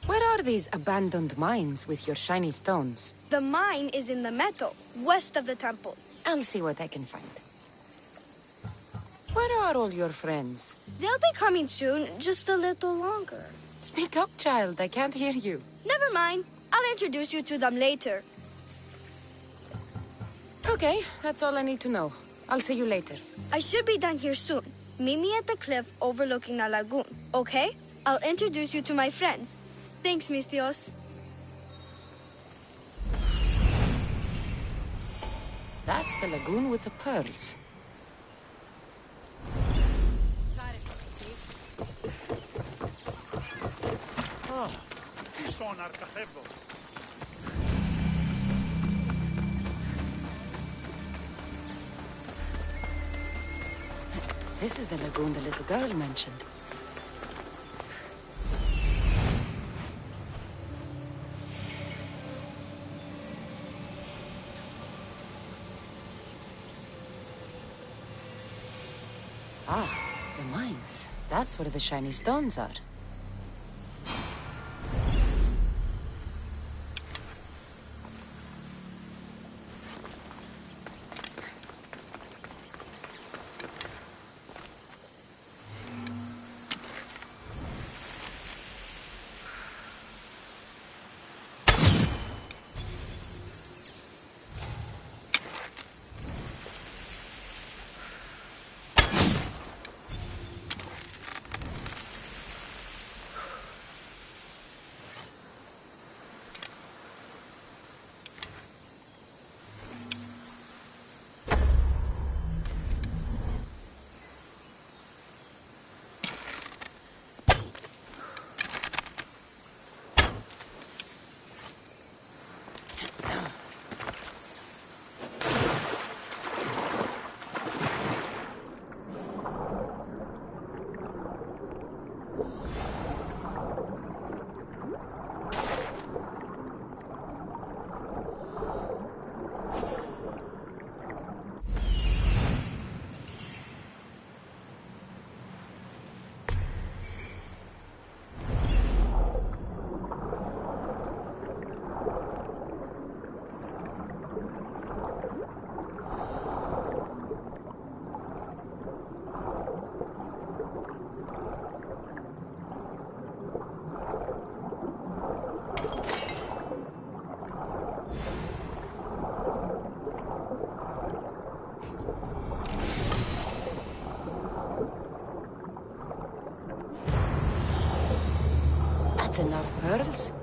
Where are these abandoned mines with your shiny stones? The mine is in the meadow, west of the temple. I'll see what I can find. Where are all your friends? They'll be coming soon, just a little longer. Speak up, child. I can't hear you. Never mind. I'll introduce you to them later. Okay, that's all I need to know. I'll see you later. I should be done here soon. Meet me at the cliff overlooking the lagoon, okay? I'll introduce you to my friends. Thanks, Misthios. That's the lagoon with the pearls. This is the lagoon the little girl mentioned. Ah, the mines. That's where the shiny stones are. That's enough pearls.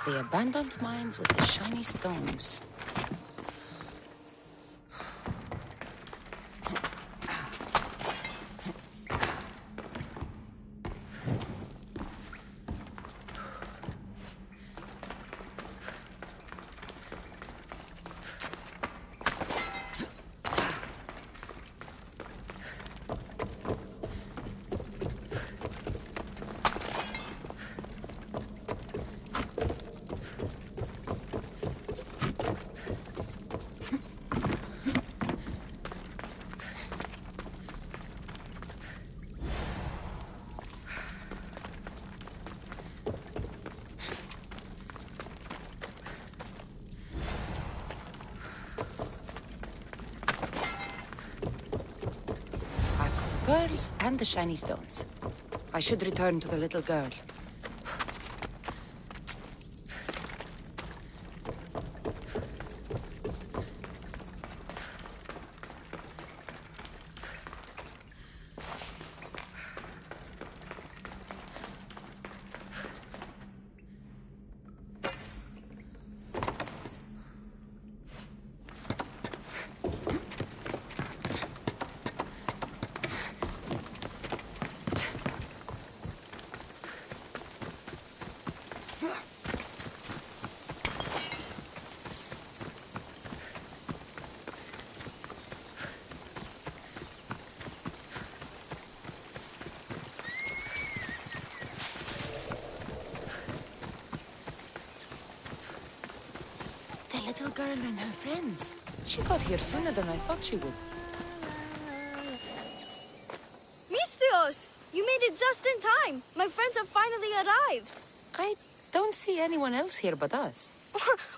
The abandoned mines with the shiny stones. Pearls and the shiny stones. I should return to the little girl. The little girl and her friends. She got here sooner than I thought she would. Misthios! You made it just in time! My friends have finally arrived! I don't see anyone else here but us.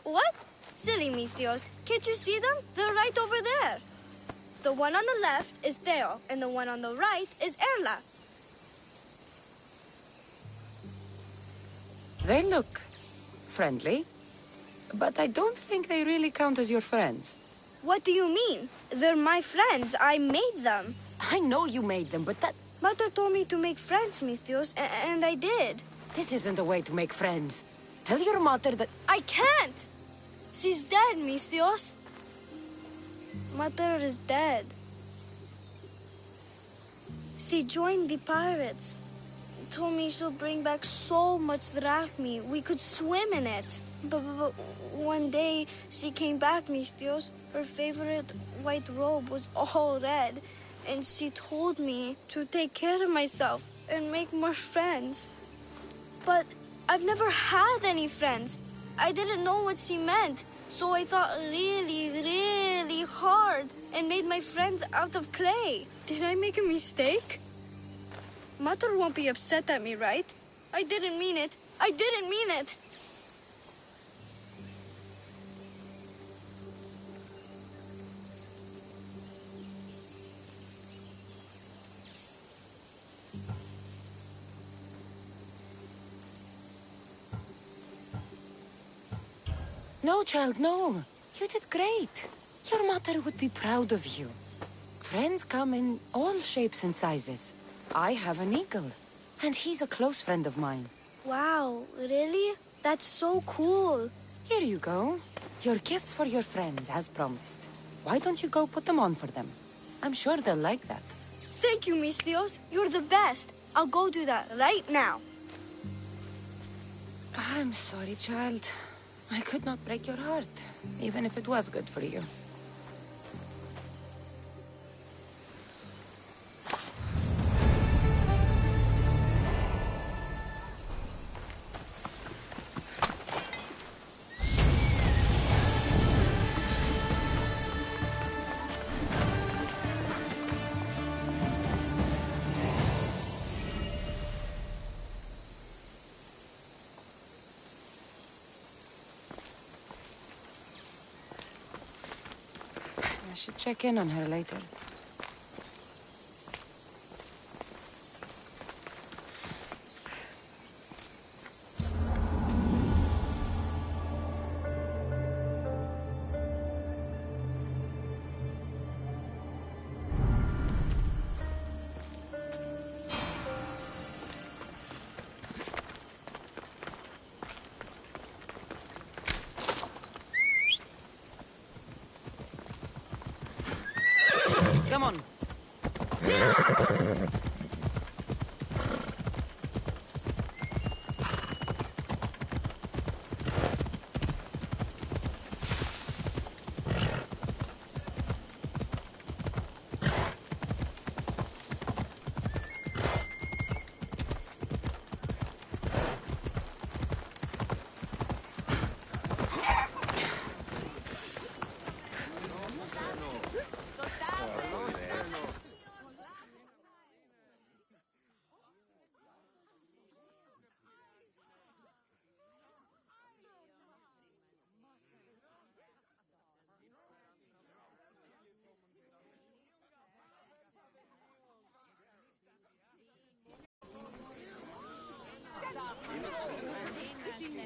What? Silly Misthios. Can't you see them? They're right over there. The one on the left is Theo, and the one on the right is Erla. They look friendly, but I don't think they really count as your friends. What do you mean? They're my friends. I made them. I know you made them, but that... Mother told me to make friends, Misthios, and I did. This isn't the way to make friends. Tell your mother that... I can't! She's dead, Misthios. Mother is dead. She joined the pirates. Told me she'll bring back so much drachmi, we could swim in it. But one day, she came back, Misthios. Her favorite white robe was all red. And she told me to take care of myself and make more friends. But I've never had any friends. I didn't know what she meant. So I thought really, really hard and made my friends out of clay. Did I make a mistake? Mother won't be upset at me, right? I didn't mean it. I didn't mean it. No, child, no. You did great. Your mother would be proud of you. Friends come in all shapes and sizes. I have an eagle, and he's a close friend of mine. Wow, really? That's so cool. Here you go. Your gifts for your friends, as promised. Why don't you go put them on for them? I'm sure they'll like that. Thank you, Misthios. You're the best. I'll go do that right now. I'm sorry, child. I could not break your heart, even if it was good for you. I should check in on her later.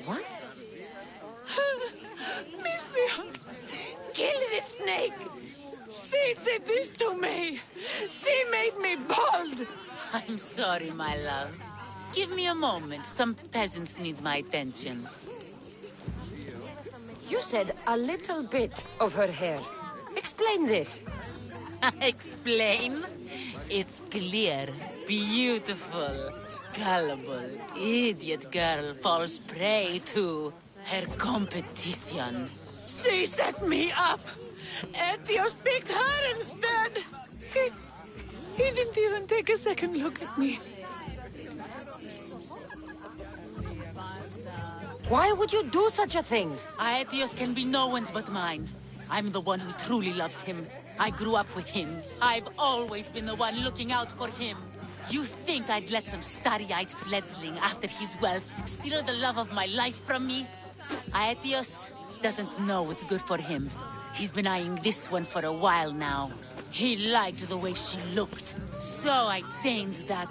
What? Misthios! Kill this snake! She did this to me! She made me bald! I'm sorry, my love. Give me a moment. Some peasants need my attention. You said a little bit of her hair. Explain this. Explain? It's clear, beautiful, gullible, idiot girl falls prey to her competition. She set me up! Etios picked her instead! He didn't even take a second look at me. Why would you do such a thing? Aetios can be no one's but mine. I'm the one who truly loves him. I grew up with him. I've always been the one looking out for him. You think I'd let some starry-eyed fledgling after his wealth steal the love of my life from me? Aetios doesn't know what's good for him. He's been eyeing this one for a while now. He liked the way she looked, so I changed that.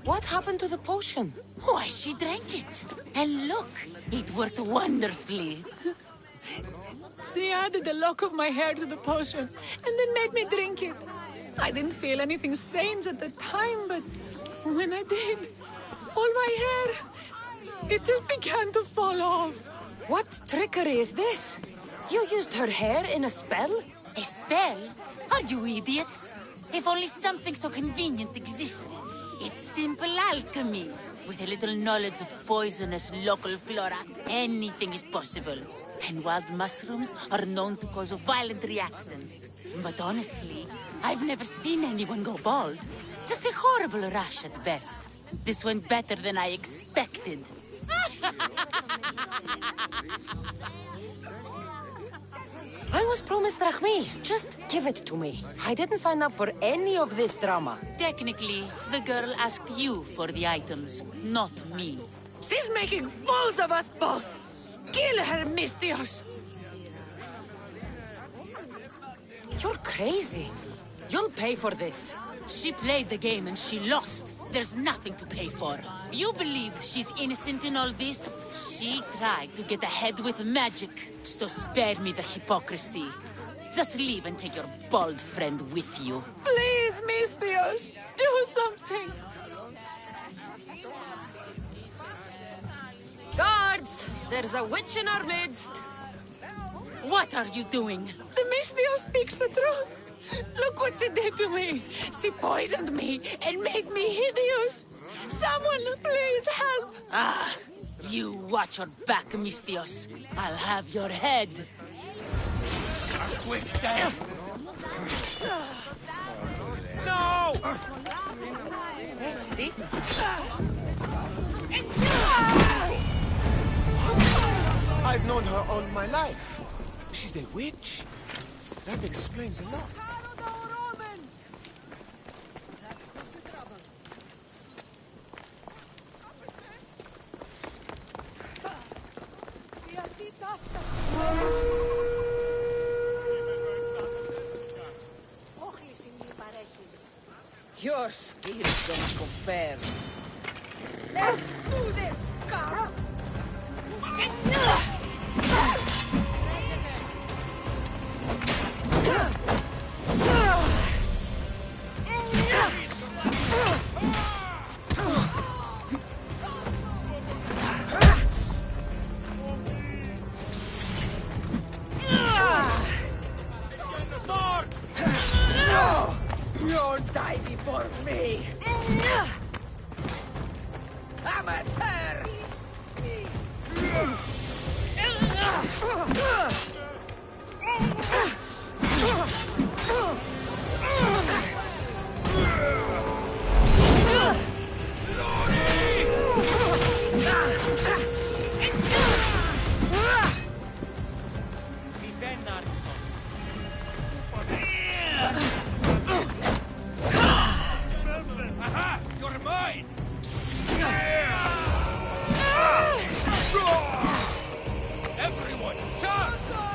What happened to the potion? Why, she drank it. And look, it worked wonderfully. She added a lock of my hair to the potion, and then made me drink it. I didn't feel anything strange at the time, but when I did, all my hair, it just began to fall off. What trickery is this? You used her hair in a spell? A spell? Are you idiots? If only something so convenient existed. It's simple alchemy. With a little knowledge of poisonous local flora, anything is possible. And wild mushrooms are known to cause violent reactions. But honestly, I've never seen anyone go bald. Just a horrible rash at best. This went better than I expected. I was promised Rahmi. Just give it to me. I didn't sign up for any of this drama. Technically, the girl asked you for the items, not me. She's making fools of us both! Kill her, Misthios! You're crazy. You'll pay for this. She played the game and she lost. There's nothing to pay for. You believe she's innocent in all this? She tried to get ahead with magic, so spare me the hypocrisy. Just leave and take your bald friend with you. Please, Misthios, do something! Guards! There's a witch in our midst! What are you doing? The Misthios speaks the truth! Look what she did to me! She poisoned me and made me hideous! Someone, please help! Ah, you watch your back, Misthios. I'll have your head. A quick death! No! I've known her all my life. She's a witch. That explains a lot. Your skills don't compare. Let's do this, Carl! No! You'll die before me! Amateur! Aha! You're mine! Everyone, charge!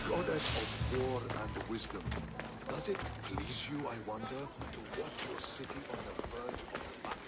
Goddess of war and wisdom, does it please you, I wonder, to watch your city on the verge of battle?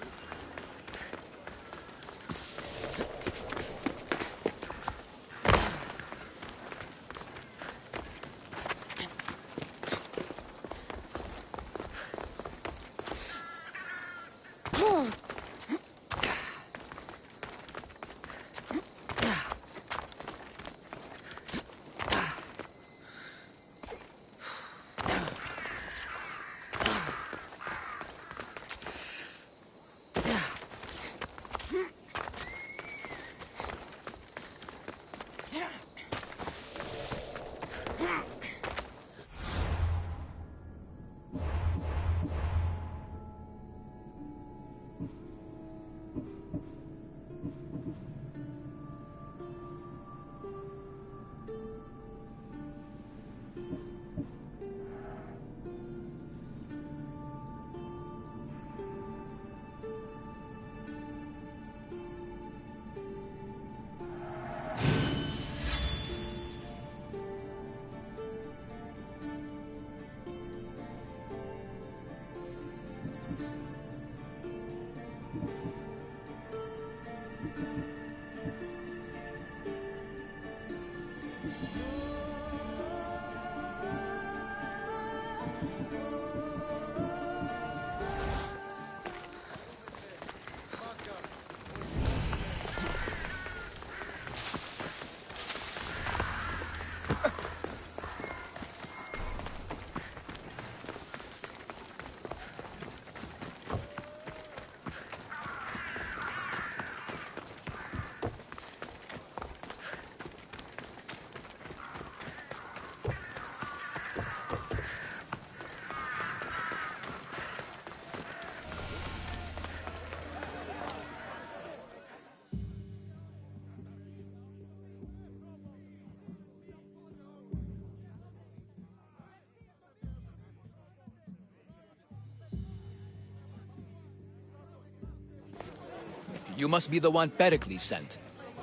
You must be the one Pericles sent.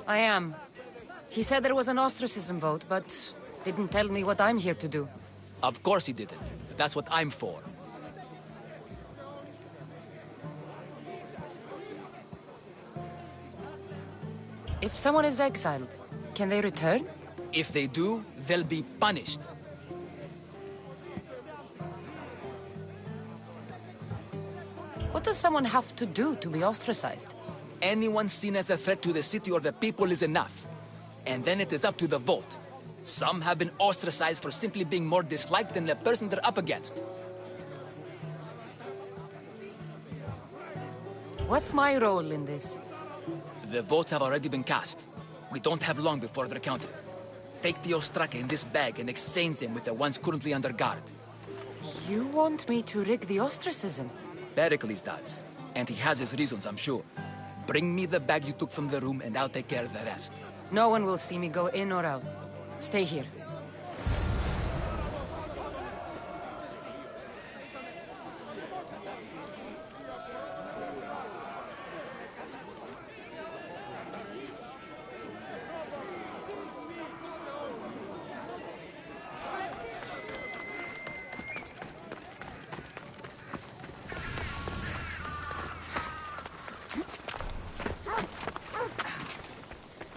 I am. He said there was an ostracism vote, but didn't tell me what I'm here to do. Of course he didn't. That's what I'm for. If someone is exiled, can they return? If they do, they'll be punished. What does someone have to do to be ostracized? Anyone seen as a threat to the city or the people is enough. And then it is up to the vote. Some have been ostracized for simply being more disliked than the person they're up against. What's my role in this? The votes have already been cast. We don't have long before they're counted. Take the ostraka in this bag and exchange them with the ones currently under guard. You want me to rig the ostracism? Pericles does. And he has his reasons, I'm sure. Bring me the bag you took from the room and I'll take care of the rest. No one will see me go in or out. Stay here.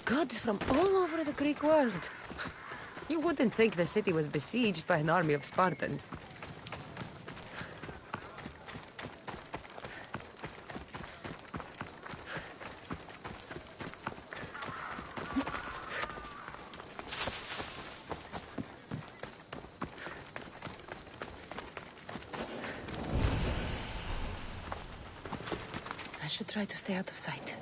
Goods from all over the Greek world. You wouldn't think the city was besieged by an army of Spartans. I should try to stay out of sight.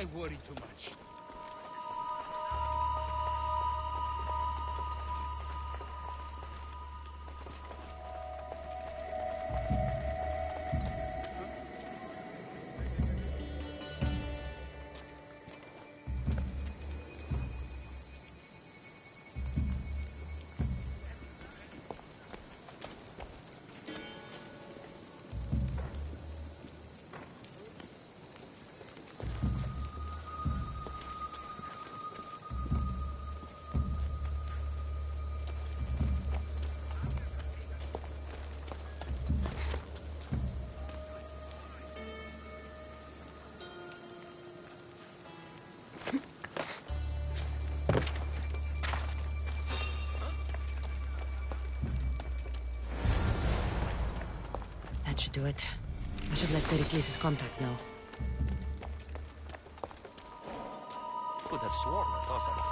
I worry too much. That should do it. I should let Pericles' contact know. Could have sworn I saw something.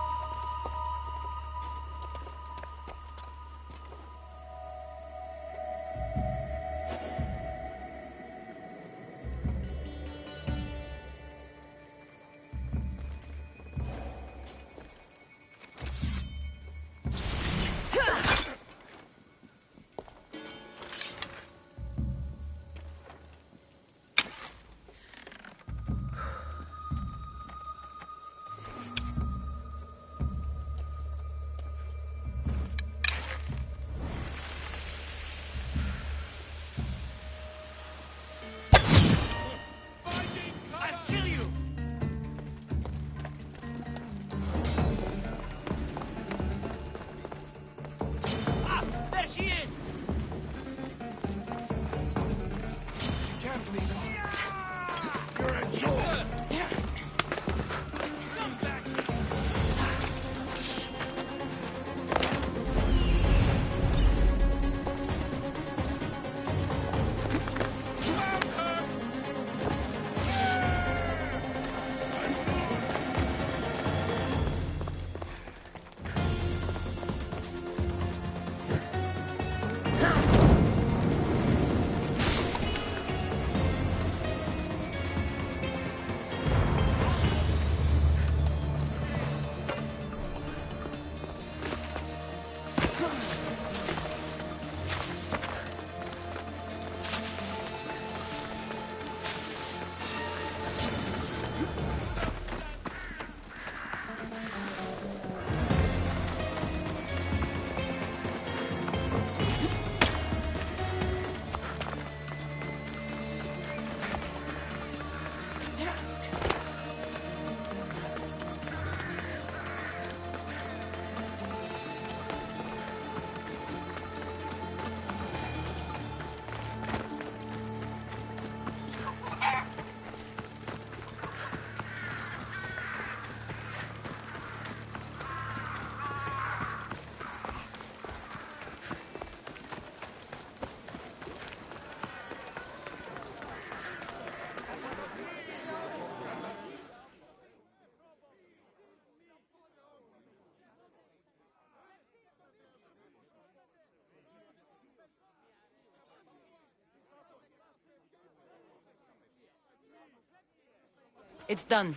It's done.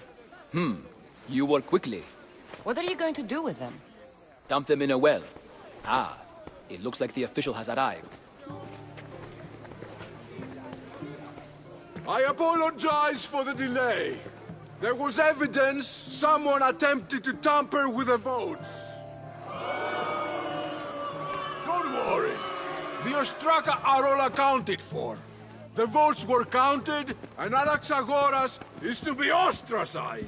You work quickly. What are you going to do with them? Dump them in a well. Ah, it looks like the official has arrived. I apologize for the delay. There was evidence someone attempted to tamper with the votes. Don't worry. The Ostraka are all accounted for. The votes were counted, and Anaxagoras is to be ostracized.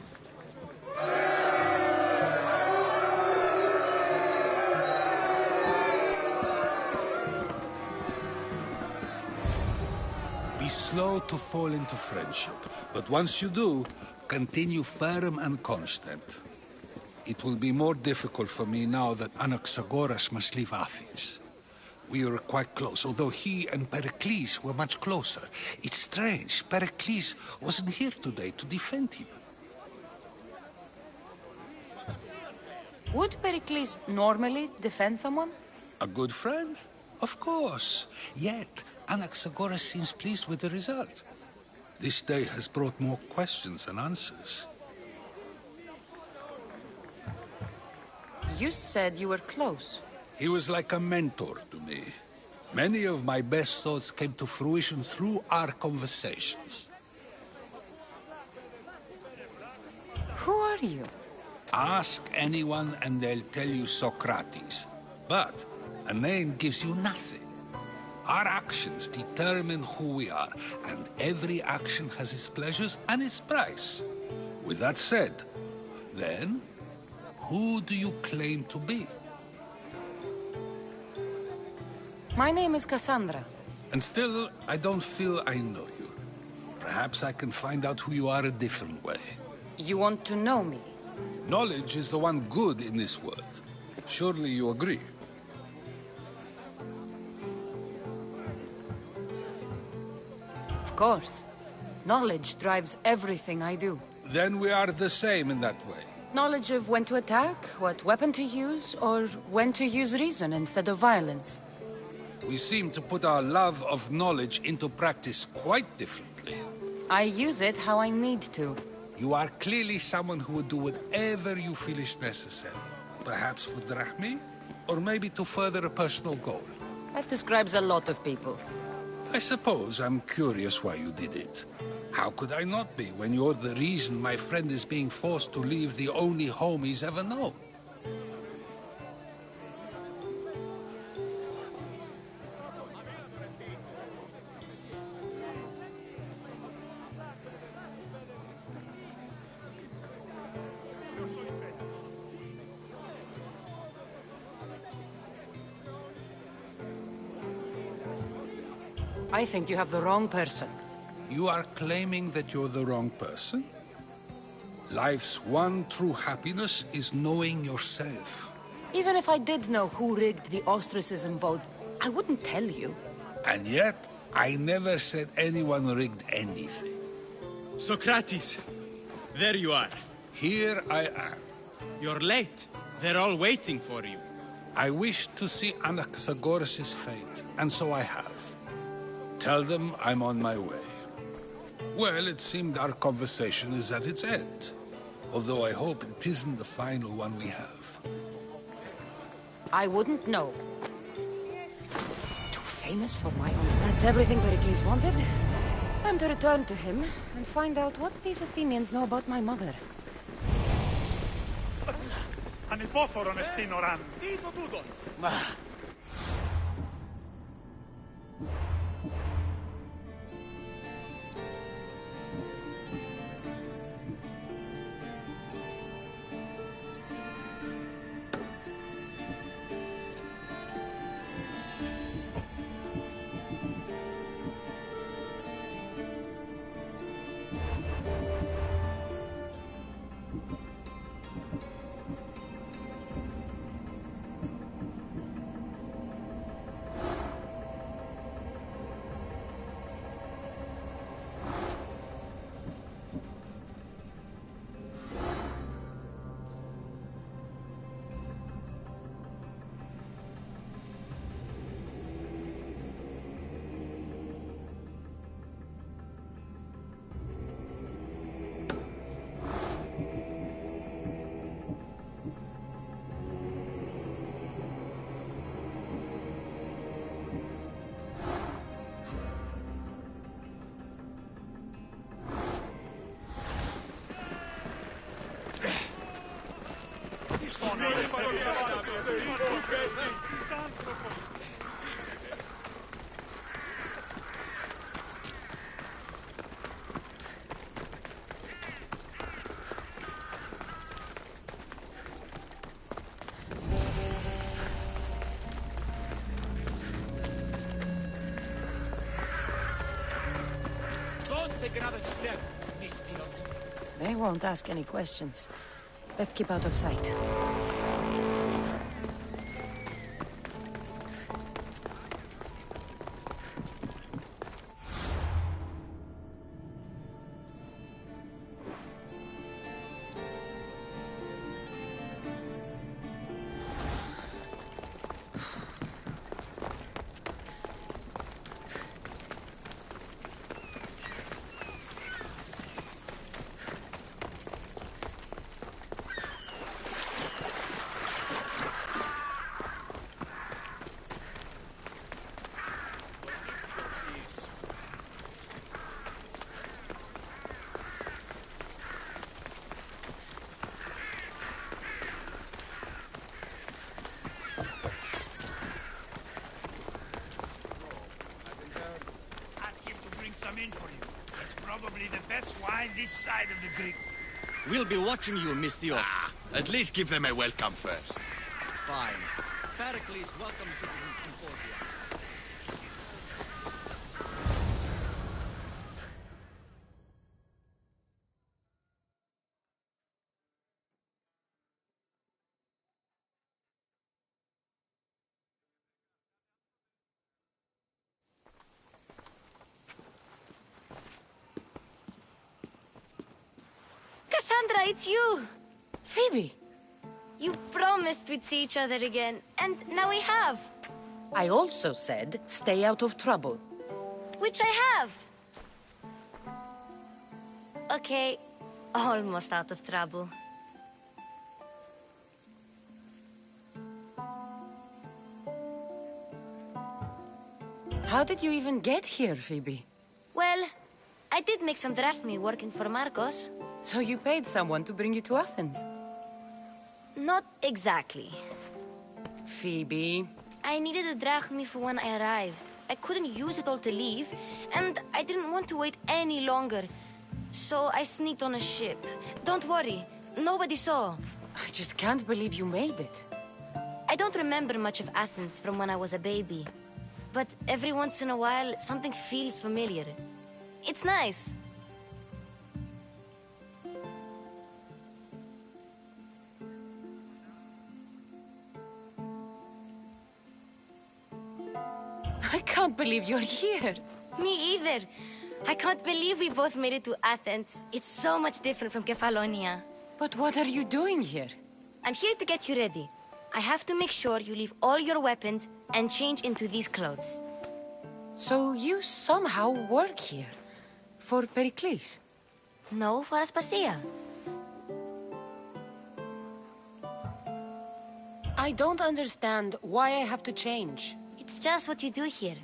Be slow to fall into friendship, but once you do, continue firm and constant. It will be more difficult for me now that Anaxagoras must leave Athens. We were quite close, although he and Pericles were much closer. It's strange, Pericles wasn't here today to defend him. Would Pericles normally defend someone? A good friend? Of course. Yet, Anaxagoras seems pleased with the result. This day has brought more questions than answers. You said you were close. He was like a mentor to me. Many of my best thoughts came to fruition through our conversations. Who are you? Ask anyone and they'll tell you Socrates. But a name gives you nothing. Our actions determine who we are, and every action has its pleasures and its price. With that said, then, who do you claim to be? My name is Cassandra. And still, I don't feel I know you. Perhaps I can find out who you are a different way. You want to know me? Knowledge is the one good in this world. Surely you agree? Of course. Knowledge drives everything I do. Then we are the same in that way. Knowledge of when to attack, what weapon to use, or when to use reason instead of violence. We seem to put our love of knowledge into practice quite differently. I use it how I need to. You are clearly someone who would do whatever you feel is necessary. Perhaps for drachmi, or maybe to further a personal goal. That describes a lot of people. I suppose I'm curious why you did it. How could I not be when you're the reason my friend is being forced to leave the only home he's ever known? I think you have the wrong person. You are claiming that you're the wrong person? Life's one true happiness is knowing yourself. Even if I did know who rigged the ostracism vote, I wouldn't tell you. And yet, I never said anyone rigged anything. Socrates! There you are. Here I am. You're late. They're all waiting for you. I wish to see Anaxagoras' fate, and so I have. Tell them I'm on my way. Well, it seemed our conversation is at its end. Although I hope it isn't the final one we have. I wouldn't know. Too famous for my own. That's everything Pericles wanted. Time to return to him and find out what these Athenians know about my mother. Ανυπόφορον εστίν οράν. Τι είναι τούτον? Take another step, Nistios. They won't ask any questions. Best keep out of sight. Let's wind this side of the creek. We'll be watching you, Mistios. At least give them a welcome first. Fine. Pericles welcomes you to his symposium. Cassandra, it's you! Phoebe! You promised we'd see each other again, and now we have. I also said, stay out of trouble. Which I have. Okay, almost out of trouble. How did you even get here, Phoebe? Well, I did make some drachmi working for Marcos. So you paid someone to bring you to Athens? Not exactly. Phoebe... I needed a drachmi for when I arrived. I couldn't use it all to leave, and I didn't want to wait any longer. So I sneaked on a ship. Don't worry, nobody saw. I just can't believe you made it. I don't remember much of Athens from when I was a baby. But every once in a while, something feels familiar. It's nice. I can't believe you're here. Me either. I can't believe we both made it to Athens. It's so much different from Kefalonia. But what are you doing here? I'm here to get you ready. I have to make sure you leave all your weapons and change into these clothes. So you somehow work here? For Pericles? No, for Aspasia. I don't understand why I have to change. It's just what you do here.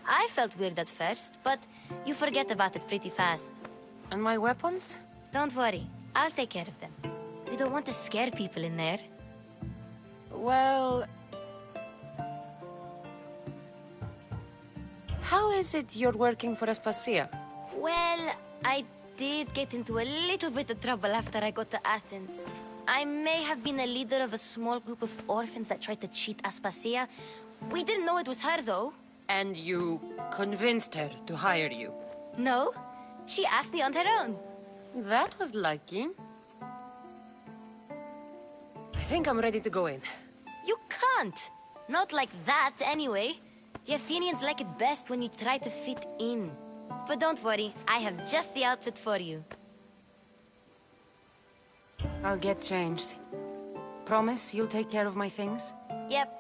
I felt weird at first, but you forget about it pretty fast. And my weapons? Don't worry, I'll take care of them. You don't want to scare people in there. Well... How is it you're working for Aspasia? Well, I did get into a little bit of trouble after I got to Athens. I may have been a leader of a small group of orphans that tried to cheat Aspasia. We didn't know it was her, though. And you convinced her to hire you? No, she asked me on her own. That was lucky. I think I'm ready to go in. You can't. Not like that, anyway. The Athenians like it best when you try to fit in. But don't worry, I have just the outfit for you. I'll get changed. Promise you'll take care of my things? Yep.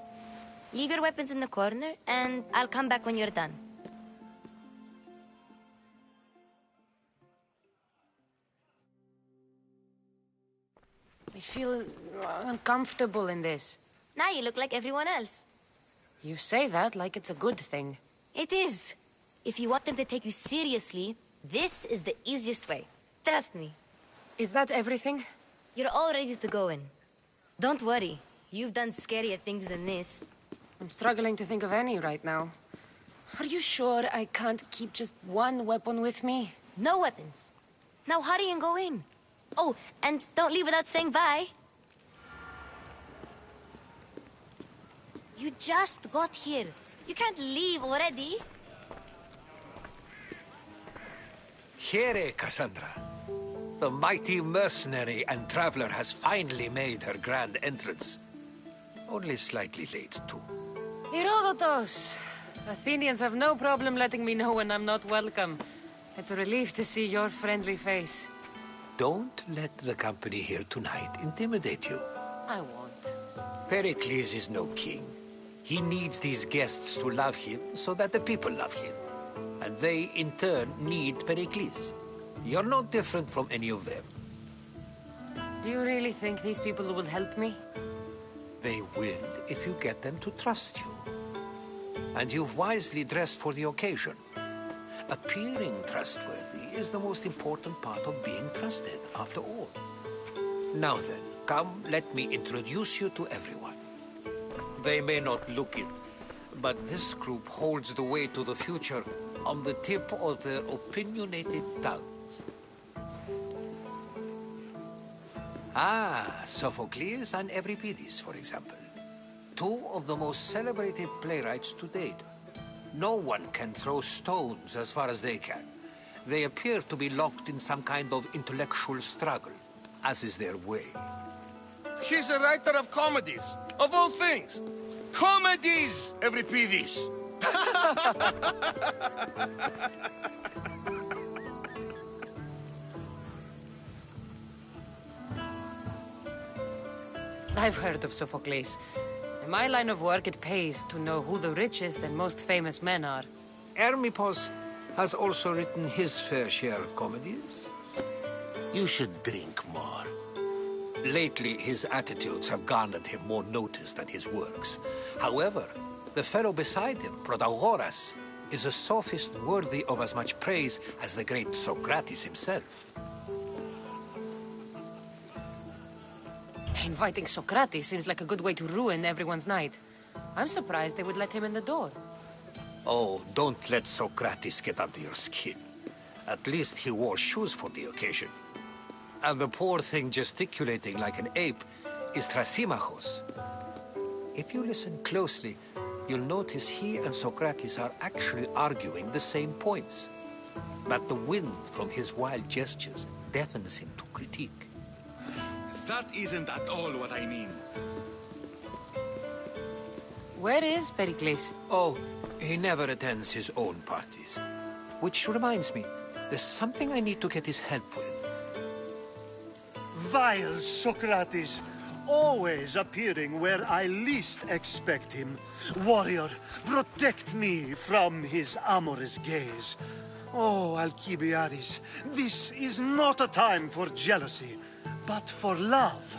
Leave your weapons in the corner, and I'll come back when you're done. I feel uncomfortable in this. Now you look like everyone else. You say that like it's a good thing. It is. If you want them to take you seriously, this is the easiest way. Trust me. Is that everything? You're all ready to go in. Don't worry. You've done scarier things than this. I'm struggling to think of any right now. Are you sure I can't keep just one weapon with me? No weapons. Now hurry and go in. Oh, and don't leave without saying bye. You just got here. You can't leave already. Here, Cassandra. The mighty mercenary and traveler has finally made her grand entrance. Only slightly late, too. Herodotos! Athenians have no problem letting me know when I'm not welcome. It's a relief to see your friendly face. Don't let the company here tonight intimidate you. I won't. Pericles is no king. He needs these guests to love him so that the people love him. And they, in turn, need Pericles. You're no different from any of them. Do you really think these people will help me? They will if you get them to trust you. And you've wisely dressed for the occasion. Appearing trustworthy is the most important part of being trusted, after all. Now then, come, let me introduce you to everyone. They may not look it, but this group holds the way to the future on the tip of their opinionated tongues. Ah, Sophocles and Euripides, for example. Two of the most celebrated playwrights to date. No one can throw stones as far as they can. They appear to be locked in some kind of intellectual struggle, as is their way. He's a writer of comedies, of all things. Comedies, Euripides. I've heard of Sophocles. In my line of work, it pays to know who the richest and most famous men are. Hermippos has also written his fair share of comedies. You should drink more. Lately, his attitudes have garnered him more notice than his works. However, the fellow beside him, Protagoras, is a sophist worthy of as much praise as the great Socrates himself. Inviting Socrates seems like a good way to ruin everyone's night. I'm surprised they would let him in the door. Oh, don't let Socrates get under your skin. At least he wore shoes for the occasion. And the poor thing gesticulating like an ape is Thrasymachos. If you listen closely, you'll notice he and Socrates are actually arguing the same points. But the wind from his wild gestures deafens him to critique. That isn't at all what I mean. Where is Pericles? Oh, he never attends his own parties. Which reminds me, there's something I need to get his help with. Vile Socrates, always appearing where I least expect him. Warrior, protect me from his amorous gaze. Oh, Alcibiades, this is not a time for jealousy, but for love.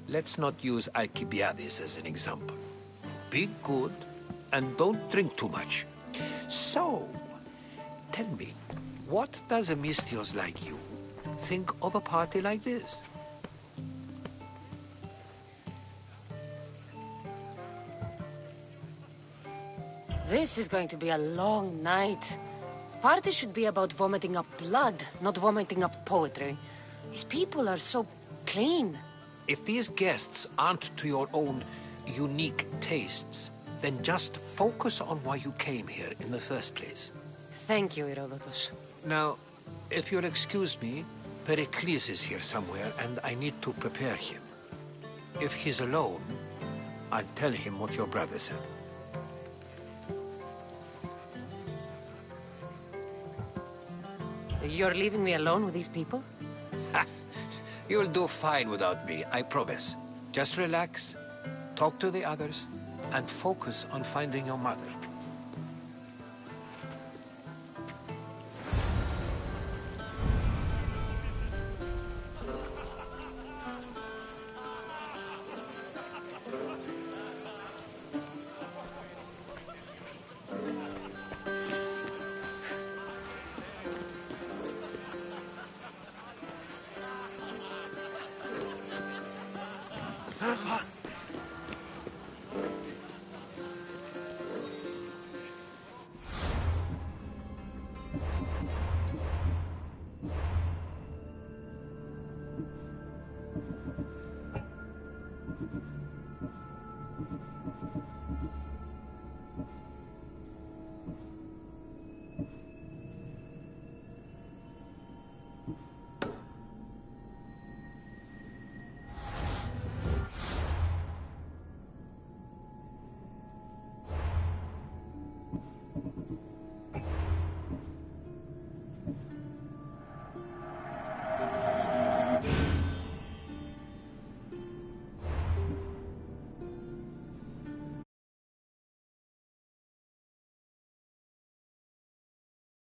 Let's not use Alcibiades as an example. Be good, and don't drink too much. So, tell me, what does a Mystios like you think of a party like this? This is going to be a long night. Party should be about vomiting up blood, not vomiting up poetry. These people are so clean. If these guests aren't to your own unique tastes, then just focus on why you came here in the first place. Thank you, Herodotus. Now, if you'll excuse me, Pericles is here somewhere, and I need to prepare him. If he's alone, I'll tell him what your brother said. You're leaving me alone with these people? You'll do fine without me, I promise. Just relax, talk to the others, and focus on finding your mother.